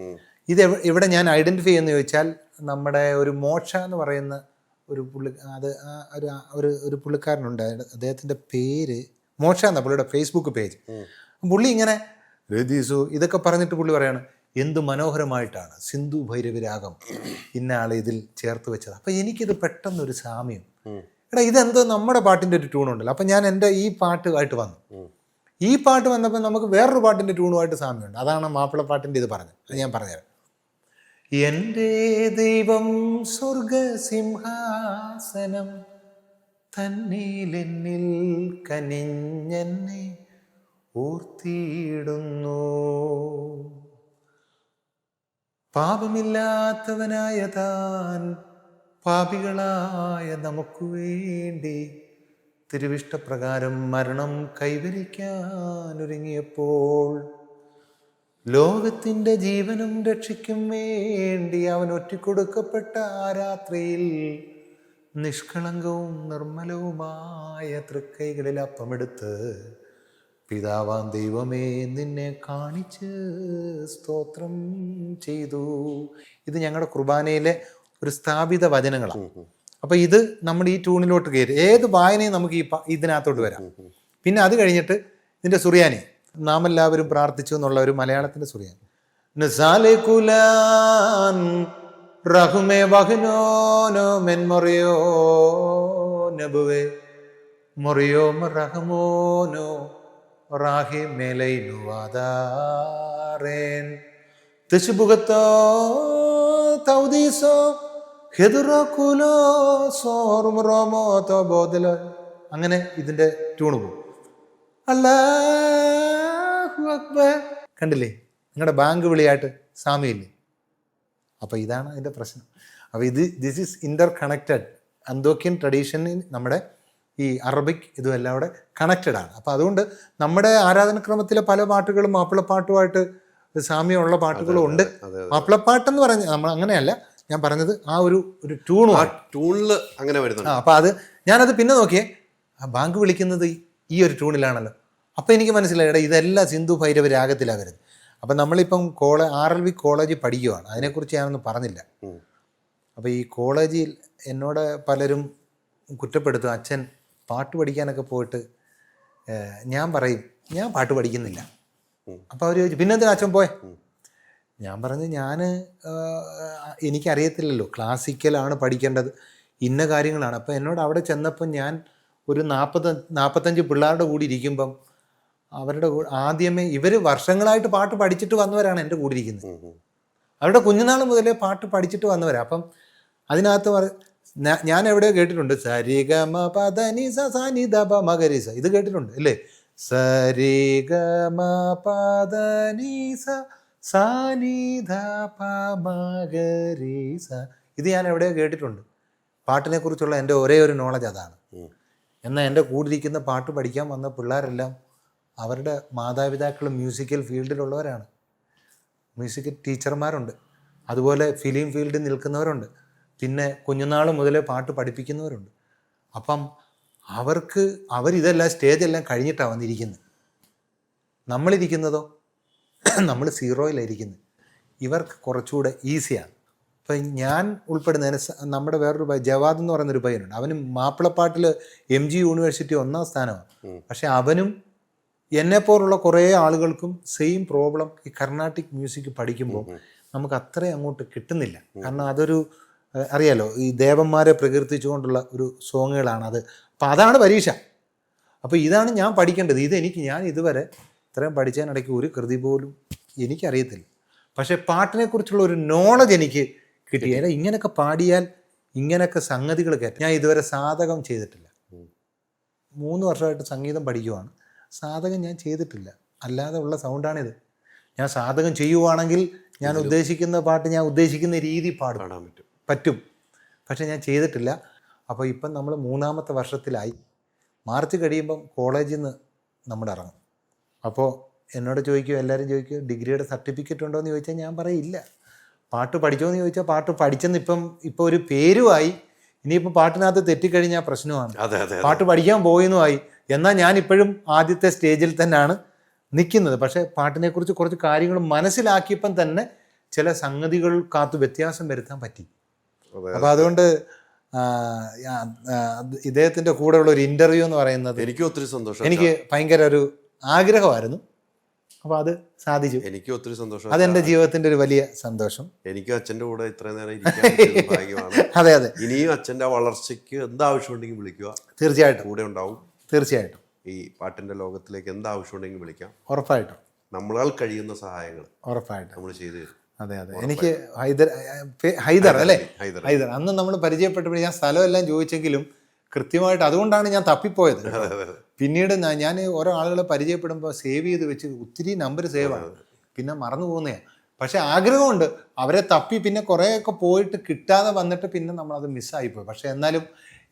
ഇത് ഇവിടെ ഞാൻ ഐഡൻറ്റിഫൈ ചെയ്യുന്ന ചോദിച്ചാൽ നമ്മുടെ ഒരു മോക്ഷ എന്ന് പറയുന്ന ഒരു ഒരു പുള്ളിക്കാരനുണ്ട്, അദ്ദേഹത്തിൻ്റെ പേര് മോക്ഷ എന്നാണ് പുള്ളിയുടെ ഫേസ്ബുക്ക് പേജ്. പുള്ളി ഇങ്ങനെ രതീസു ഇതൊക്കെ പറഞ്ഞിട്ട് പുള്ളി പറയാണ്, എന്ത് മനോഹരമായിട്ടാണ് സിന്ധു ഭൈരവി രാഗം ഇന്ന ആൾ ഇതിൽ ചേർത്ത് വെച്ചത്. അപ്പം എനിക്കിത് പെട്ടെന്നൊരു സാമ്യം, എടാ ഇതെന്തോ നമ്മുടെ പാട്ടിൻ്റെ ഒരു ട്യൂണുണ്ടല്ലോ. അപ്പം ഞാൻ എൻ്റെ ഈ പാട്ടുമായിട്ട് വന്നു. ഈ പാട്ട് വന്നപ്പോൾ നമുക്ക് വേറൊരു പാട്ടിൻ്റെ ട്യൂണുമായിട്ട് സാമ്യമുണ്ട്. അതാണ് മാപ്പിളപ്പാട്ടിൻ്റെ ഇത് പറഞ്ഞത്. അത് ഞാൻ പറഞ്ഞുതരാം. എൻ്റെ ദൈവം സ്വർഗസിംഹാസനം തന്നിലെന്നിൽ കനിഞ്ഞെന്നെ ഓർത്തിയിടുന്നു. പാപമില്ലാത്തവനായ താൻ പാപികളായ നമുക്ക് വേണ്ടി തിരുവിഷ്ടപ്രകാരം മരണം കൈവരിക്കാനൊരുങ്ങിയപ്പോൾ ലോകത്തിൻ്റെ ജീവനും രക്ഷയ്ക്കും വേണ്ടി അവൻ ഒറ്റിക്കൊടുക്കപ്പെട്ട ആ രാത്രിയിൽ നിഷ്കളങ്കവും നിർമ്മലവുമായ തൃക്കൈകളിൽ അപ്പമെടുത്ത് പിതാവാം ദൈവമേ നിന്നെ കാണിച്ച് സ്തോത്രം ചെയ്തു. ഇത് ഞങ്ങളുടെ കുർബാനയിലെ ഒരു സ്ഥാപിത വചനങ്ങളാണ്. അപ്പോൾ ഇത് നമ്മുടെ ഈ ട്യൂണിലോട്ട് കയറി ഏത് വായനയും നമുക്ക് ഇതിനകത്തോട്ട് വരാം. പിന്നെ അത് കഴിഞ്ഞിട്ട് ഇതിൻ്റെ സുറിയാനി നാം എല്ലാവരും പ്രാർത്ഥിച്ചു എന്നുള്ള ഒരു മലയാളത്തിൻ്റെ സുറിയാനി. നസാലെ കുലാൻ റഹുമേ വഹ്നോനോ മെൻ മൊറിയോ നബുവേ മൊറിയോ റഹമോനോ റാഹി മേലൈനു വാദാറേൻ തിശുബുഗത്തോ തൗദീസോ ഹെദുറോ കുലോ സോർമുറോമോ തോ ബോധല. അങ്ങനെ ഇതിൻ്റെ ട്യൂണ് പോകും. അല്ലാഹു അക്ബർ. കണ്ടില്ലേ, നിങ്ങളുടെ ബാങ്ക് വിളിയായിട്ട് സാമ്യമില്ലേ? അപ്പോൾ ഇതാണ് അതിൻ്റെ പ്രശ്നം. അപ്പോൾ ദിസ് ഈസ് ഇൻ്റർ കണക്റ്റഡ്. അന്തോക്യൻ ട്രഡീഷനിൽ നമ്മുടെ ഈ അറബിക് ഇതും എല്ലാം അവിടെ കണക്റ്റഡ് ആണ്. അപ്പോൾ അതുകൊണ്ട് നമ്മുടെ ആരാധനക്രമത്തിലെ പല പാട്ടുകളും മാപ്പിളപ്പാട്ടുമായിട്ട് സാമ്യമുള്ള പാട്ടുകളും ഉണ്ട്. മാപ്പിളപ്പാട്ടെന്ന് പറഞ്ഞാൽ നമ്മൾ അങ്ങനെയല്ല ഞാൻ പറഞ്ഞത്, ആ ഒരു ട്യൂണിൽ അങ്ങനെ വരുന്നുണ്ട്. അപ്പോൾ അത് ഞാനത് പിന്നെ നോക്കിയേ, ആ ബാങ്ക് വിളിക്കുന്നത് ഈ ഒരു ട്യൂണിലാണല്ലോ. അപ്പോൾ എനിക്ക് മനസ്സിലായി, ഇതെല്ലാം സിന്ധു ഭൈരവ രാഗത്തിലാണ് വരുന്നത്. അപ്പം നമ്മളിപ്പം RLV കോളേജിൽ പഠിക്കുകയാണ്. അതിനെക്കുറിച്ച് ഞാനൊന്നും പറഞ്ഞില്ല. അപ്പോൾ ഈ കോളേജിൽ എന്നോട് പലരും കുറ്റപ്പെടുത്തും, അച്ഛൻ പാട്ട് പഠിക്കാനൊക്കെ പോയിട്ട് ഞാൻ പറയും ഞാൻ പാട്ട് പഠിക്കുന്നില്ല. അപ്പോൾ അവർ ചോദിച്ചു പിന്നെ എന്തിനാ അച്ഛൻ പോയെ? ഞാൻ പറഞ്ഞു എനിക്കറിയത്തില്ലല്ലോ, ക്ലാസിക്കലാണ് പഠിക്കേണ്ടത്, ഇന്ന കാര്യങ്ങളാണ്. അപ്പോൾ എന്നോട് അവിടെ ചെന്നപ്പം ഞാൻ ഒരു 40-45 പിള്ളേരുടെ കൂടി ഇരിക്കുമ്പം അവരുടെ ആദ്യമേ ഇവർ വർഷങ്ങളായിട്ട് പാട്ട് പഠിച്ചിട്ട് വന്നവരാണ് എൻ്റെ കൂടെ ഇരിക്കുന്നത്. അവരുടെ കുഞ്ഞുനാൾ മുതലേ പാട്ട് പഠിച്ചിട്ട് വന്നവരാണ്. അപ്പം അതിനകത്ത് ഞാൻ എവിടെയോ കേട്ടിട്ടുണ്ട് സരിഗമ പദനിസ സനിധപ മകരിസ. ഇത് കേട്ടിട്ടുണ്ട് അല്ലേ? സരിഗമ പദനിസ സനിധപ മകരിസ. ഇത് ഞാൻ എവിടെയോ കേട്ടിട്ടുണ്ട്. പാട്ടിനെ കുറിച്ചുള്ള എൻ്റെ ഒരേ ഒരു നോളജ് അതാണ്. എന്നാൽ എൻ്റെ കൂടിരിക്കുന്ന പാട്ട് പഠിക്കാൻ വന്ന പിള്ളേരെല്ലാം അവരുടെ മാതാപിതാക്കളും മ്യൂസിക്കൽ ഫീൽഡിലുള്ളവരാണ്. മ്യൂസിക്കൽ ടീച്ചർമാരുണ്ട്, അതുപോലെ ഫിലിം ഫീൽഡിൽ നിൽക്കുന്നവരുണ്ട്, പിന്നെ കുഞ്ഞുനാൾ മുതലേ പാട്ട് പഠിപ്പിക്കുന്നവരുണ്ട്. അപ്പം അവരിതെല്ലാം സ്റ്റേജെല്ലാം കഴിഞ്ഞിട്ടാണ് വന്നിരിക്കുന്നത്. നമ്മളിരിക്കുന്നതോ നമ്മൾ സീറോയിലായിരിക്കുന്നത്. ഇവർക്ക് കുറച്ചുകൂടെ ഈസിയാണ്. ഇപ്പം ഞാൻ ഉൾപ്പെടുന്നതിന് നമ്മുടെ വേറൊരു ജവാദ് എന്ന് പറയുന്നൊരു പയ്യനുണ്ട്. അവനും മാപ്പിളപ്പാട്ടിൽ MG യൂണിവേഴ്സിറ്റി 1ാം സ്ഥാനമാണ്. പക്ഷെ അവനും എന്നെപ്പോലുള്ള കുറേ ആളുകൾക്കും സെയിം പ്രോബ്ലം. ഈ കർണാട്ടിക് മ്യൂസിക് പഠിക്കുമ്പോൾ നമുക്ക് അത്രയും അങ്ങോട്ട് കിട്ടുന്നില്ല. കാരണം അതൊരു അറിയാലോ, ഈ ദേവന്മാരെ പ്രകീർത്തിച്ചുകൊണ്ടുള്ള ഒരു സോങ്ങുകളാണ് അത്. അപ്പം അതാണ് പരീക്ഷ. അപ്പോൾ ഇതാണ് ഞാൻ പഠിക്കേണ്ടത്. ഞാൻ ഇതുവരെ ഇത്രയും പഠിച്ചതിനിടയ്ക്ക് ഒരു കൃതി പോലും എനിക്കറിയത്തില്ല. പക്ഷേ പാട്ടിനെക്കുറിച്ചുള്ള ഒരു നോളജ് എനിക്ക് കിട്ടി. ഇങ്ങനെയൊക്കെ പാടിയാൽ ഇങ്ങനെയൊക്കെ സംഗതികൾ കേട്ട. ഞാൻ ഇതുവരെ സാധകം ചെയ്തിട്ടില്ല. 3 വർഷമായിട്ട് സംഗീതം പഠിക്കുവാണ്. സാധകം ഞാൻ ചെയ്തിട്ടില്ല. അല്ലാതെ ഉള്ള സൗണ്ടാണിത്. ഞാൻ സാധകം ചെയ്യുവാണെങ്കിൽ ഞാൻ ഉദ്ദേശിക്കുന്ന പാട്ട് ഞാൻ ഉദ്ദേശിക്കുന്ന രീതി പാടാൻ പറ്റും. പക്ഷെ ഞാൻ ചെയ്തിട്ടില്ല. അപ്പോൾ ഇപ്പം നമ്മൾ 3ാമത്തെ വർഷത്തിലായി. മാർച്ച് കഴിയുമ്പം കോളേജിൽ നിന്ന് നമ്മൾ ഇറങ്ങും. അപ്പോൾ എന്നോട് ചോദിക്കും, എല്ലാവരും ചോദിക്കും ഡിഗ്രിയുടെ സർട്ടിഫിക്കറ്റ് ഉണ്ടോ എന്ന് ചോദിച്ചാൽ ഞാൻ പറയില്ല. പാട്ട് പഠിച്ചോ എന്ന് ചോദിച്ചാൽ പാട്ട് പഠിച്ചെന്ന് ഇപ്പോൾ ഒരു പേരുമായി. ഇനിയിപ്പോൾ പാട്ടിനകത്ത് തെറ്റിക്കഴിഞ്ഞാൽ പ്രശ്നമാണ്. പാട്ട് പഠിക്കാൻ പോയെന്നുമായി. എന്നാൽ ഞാനിപ്പോഴും ആദ്യത്തെ സ്റ്റേജിൽ തന്നെയാണ് നിൽക്കുന്നത്. പക്ഷേ പാട്ടിനെക്കുറിച്ച് കുറച്ച് കാര്യങ്ങൾ മനസ്സിലാക്കിയപ്പം തന്നെ ചില സംഗതികൾക്കകത്ത് വ്യത്യാസം വരുത്താൻ പറ്റി. അപ്പോൾ അതുകൊണ്ട് ഇദ്ദേഹത്തിൻ്റെ കൂടെയുള്ള ഒരു ഇൻ്റർവ്യൂ എന്ന് പറയുന്നത് എനിക്ക് ഒത്തിരി സന്തോഷം. എനിക്ക് ഭയങ്കര ഒരു ആഗ്രഹമായിരുന്നു. അപ്പോൾ അത് സാധിച്ചു. എനിക്ക് ഒത്തിരി സന്തോഷം. അതെൻ്റെ ജീവിതത്തിൻ്റെ ഒരു വലിയ സന്തോഷം. എനിക്ക് അച്ഛൻ്റെ കൂടെ ഇത്രയും നേരം ഇരിക്കാൻ ഭാഗ്യമാണ്. അതെ. ഇനിയും അച്ഛൻ്റെ വളർച്ചയ്ക്ക് എന്താവശ്യമുണ്ടെങ്കിൽ വിളിക്കുക, തീർച്ചയായിട്ടും കൂടെ ഉണ്ടാവും. തീർച്ചയായിട്ടും. ഈ പാട്ടിൻ്റെ ലോകത്തിലേക്ക് എന്താവശ്യമുണ്ടെങ്കിലും വിളിക്കാം. ഉറപ്പായിട്ടും നമ്മളാൽ കഴിയുന്ന സഹായങ്ങൾ ഉറപ്പായിട്ടും നമ്മൾ ചെയ്തു തരും. അതെ അതെ. എനിക്ക് ഹൈദർ അല്ലേ, ഹൈദർ. ഹൈദർ അന്ന് നമ്മൾ പരിചയപ്പെട്ടപ്പോൾ ഞാൻ സ്ഥലമെല്ലാം ചോദിച്ചെങ്കിലും കൃത്യമായിട്ട്, അതുകൊണ്ടാണ് ഞാൻ തപ്പിപ്പോയത്. പിന്നീട് ഞാൻ ഓരോ ആളുകളെ പരിചയപ്പെടുമ്പോൾ സേവ് ചെയ്ത് വെച്ച് ഒത്തിരി നമ്പർ സേവ് ആണ്, പിന്നെ മറന്നു പോകുന്നതാണ്. പക്ഷെ ആഗ്രഹമുണ്ട് അവരെ തപ്പി, പിന്നെ കുറേയൊക്കെ പോയിട്ട് കിട്ടാതെ വന്നിട്ട് പിന്നെ നമ്മളത് മിസ്സായിപ്പോയി. പക്ഷെ എന്നാലും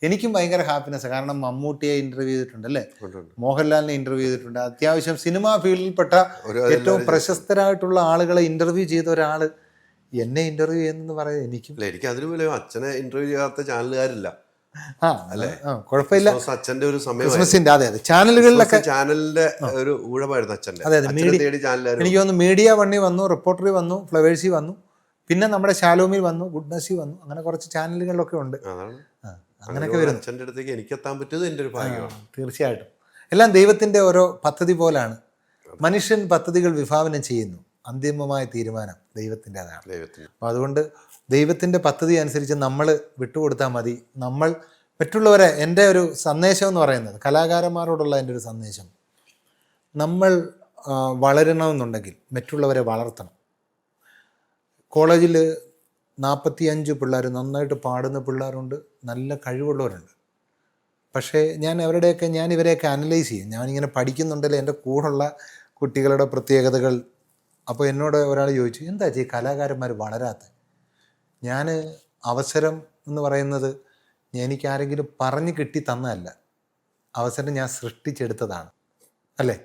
എനിക്കും ഭയങ്കര ഹാപ്പിനെസ്, കാരണം മമ്മൂട്ടിയെ ഇന്റർവ്യൂ ചെയ്തിട്ടുണ്ട് അല്ലേ, മോഹൻലാലിനെ ഇന്റർവ്യൂ ചെയ്തിട്ടുണ്ട്. അത്യാവശ്യം സിനിമാ ഫീൽഡിൽപ്പെട്ട ഏറ്റവും പ്രശസ്തരായിട്ടുള്ള ആളുകളെ ഇന്റർവ്യൂ ചെയ്ത ഒരാൾ എന്നെ ഇന്റർവ്യൂ ചെയ്യുന്നെന്ന് പറയാൻ എനിക്ക് അതിന് പോലെ അച്ഛനെ ഇന്റർവ്യൂ ചെയ്യാത്ത ചാനലുകാരില്ല. കുഴപ്പമില്ല. അച്ഛന്റെ ഒരു ക്രിസ്മസിന്റെ അതെ അതെ ചാനലുകളിലൊക്കെ ചാനലിന്റെ ഒരു ഊഴമായിരുന്നു അച്ഛന്റെ. അതെ അതെ. എനിക്ക് തോന്നുന്നു മീഡിയ വണ്ണി വന്നു, റിപ്പോർട്ടറിൽ വന്നു, ഫ്ലവേഴ്സിൽ വന്നു, പിന്നെ നമ്മുടെ ശാലോമിൽ വന്നു, ഗുഡ്നസ്സിൽ വന്നു, അങ്ങനെ കുറച്ച് ചാനലുകളിലൊക്കെ ഉണ്ട്. അങ്ങനെയൊക്കെ വരുന്നു. അച്ഛൻ്റെ അടുത്തേക്ക് എനിക്ക് എത്താൻ പറ്റിയത് എൻ്റെ ഒരു ഭാഗ്യമാണ്. തീർച്ചയായിട്ടും എല്ലാം ദൈവത്തിന്റെ ഓരോ പദ്ധതി പോലാണ്. മനുഷ്യൻ പദ്ധതികൾ വിഭാവനം ചെയ്യുന്നു, അന്തിമമായ തീരുമാനം ദൈവത്തിൻ്റെതാണ്. അപ്പം അതുകൊണ്ട് ദൈവത്തിൻ്റെ പദ്ധതി അനുസരിച്ച് നമ്മൾ വിട്ടുകൊടുത്താൽ മതി. നമ്മൾ മറ്റുള്ളവരെ, എൻ്റെ ഒരു സന്ദേശം എന്ന് പറയുന്നത്, കലാകാരന്മാരോടുള്ള എൻ്റെ ഒരു സന്ദേശം, നമ്മൾ വളരണമെന്നുണ്ടെങ്കിൽ മറ്റുള്ളവരെ വളർത്തണം. കോളേജിൽ 45 പിള്ളേർ, നന്നായിട്ട് പാടുന്ന പിള്ളേരുണ്ട്, നല്ല കഴിവുള്ളവരുണ്ട്. പക്ഷേ ഞാൻ ഇവരെയൊക്കെ അനലൈസ് ചെയ്യും. ഞാനിങ്ങനെ പഠിക്കുന്നുണ്ടല്ലോ എൻ്റെ കൂടെയുള്ള കുട്ടികളുടെ പ്രത്യേകതകൾ. അപ്പോൾ എന്നോട് ഒരാൾ ചോദിച്ചു, എന്താ ഈ കലാകാരന്മാർ വളരാത്ത? ഞാൻ അവസരം എന്ന് പറയുന്നത് എനിക്കാരെങ്കിലും പറഞ്ഞു കിട്ടി തന്നതല്ല, അവസരം ഞാൻ സൃഷ്ടിച്ചെടുത്തതാണ് അല്ലേ.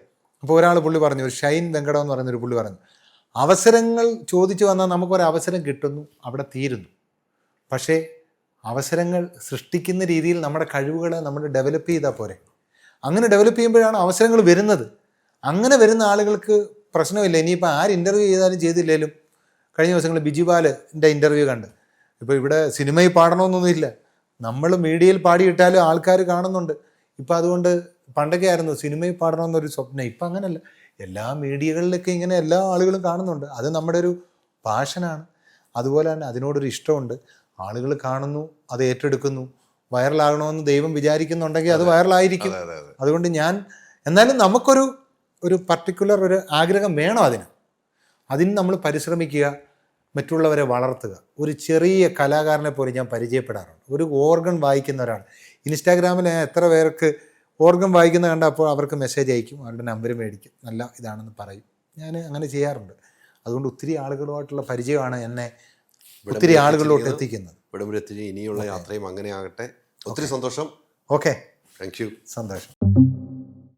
അപ്പോൾ പുള്ളി പറഞ്ഞു, ഒരു ഷൈൻ വെങ്കടം എന്ന് പറയുന്നൊരു പുള്ളി പറഞ്ഞു, അവസരങ്ങൾ ചോദിച്ചു വന്നാൽ നമുക്കൊരവസരം കിട്ടുന്നു, അവിടെ തീരുന്നു. പക്ഷേ അവസരങ്ങൾ സൃഷ്ടിക്കുന്ന രീതിയിൽ നമ്മുടെ കഴിവുകളെ നമ്മൾ ഡെവലപ്പ് ചെയ്താൽ പോരെ. അങ്ങനെ ഡെവലപ്പ് ചെയ്യുമ്പോഴാണ് അവസരങ്ങൾ വരുന്നത്. അങ്ങനെ വരുന്ന ആളുകൾക്ക് പ്രശ്നമില്ല. ഇനിയിപ്പോൾ ആര് ഇൻ്റർവ്യൂ ചെയ്താലും ചെയ്തില്ലേലും, കഴിഞ്ഞ ദിവസങ്ങളിൽ ബിജുപാലിൻ്റെ ഇൻ്റർവ്യൂ കണ്ട്, ഇപ്പോൾ ഇവിടെ സിനിമയിൽ പാടണമെന്നൊന്നുമില്ല, നമ്മൾ മീഡിയയിൽ പാടിയിട്ടാലും ആൾക്കാർ കാണുന്നുണ്ട്. ഇപ്പം അതുകൊണ്ട് പണ്ടൊക്കെ ആയിരുന്നു സിനിമയിൽ പാടണമെന്നൊരു സ്വപ്നം, ഇപ്പം അങ്ങനെയല്ല. എല്ലാ മീഡിയകളിലൊക്കെ ഇങ്ങനെ എല്ലാ ആളുകളും കാണുന്നുണ്ട്. അത് നമ്മുടെ ഒരു പാഷനാണ്. അതുപോലെ തന്നെ അതിനോടൊരു ഇഷ്ടമുണ്ട്. ആളുകൾ കാണുന്നു, അത് ഏറ്റെടുക്കുന്നു. വൈറലാകണമെന്ന് ദൈവം വിചാരിക്കുന്നുണ്ടെങ്കിൽ അത് വൈറലായിരിക്കും. അതുകൊണ്ട് എന്നാലും നമുക്കൊരു പർട്ടിക്കുലർ ഒരു ആഗ്രഹം വേണം. അതിന് നമ്മൾ പരിശ്രമിക്കുക, മറ്റുള്ളവരെ വളർത്തുക. ഒരു ചെറിയ കലാകാരനെ പോലെ ഞാൻ പരിചയപ്പെടാറുണ്ട്. ഒരു ഓർഗൻ വായിക്കുന്ന ഒരാൾ ഇൻസ്റ്റാഗ്രാമിൽ എത്ര പേർക്ക് ഓർഗൻ വായിക്കുന്ന കണ്ടപ്പോൾ അവർക്ക് മെസ്സേജ് അയക്കും, അവരുടെ നമ്പർ മേടിക്കും, നല്ല ഇതാണെന്ന് പറയും. ഞാൻ അങ്ങനെ ചെയ്യാറുണ്ട്. അതുകൊണ്ട് ഒത്തിരി ആളുകളുമായിട്ടുള്ള പരിചയമാണ് എന്നെ ഒത്തിരി ആളുകളിലോട്ട് എത്തിക്കുന്നത്. ഇനിയുള്ള യാത്രയും അങ്ങനെ ആകട്ടെ. ഒത്തിരി സന്തോഷം. Okay, thank you. സന്തോഷം.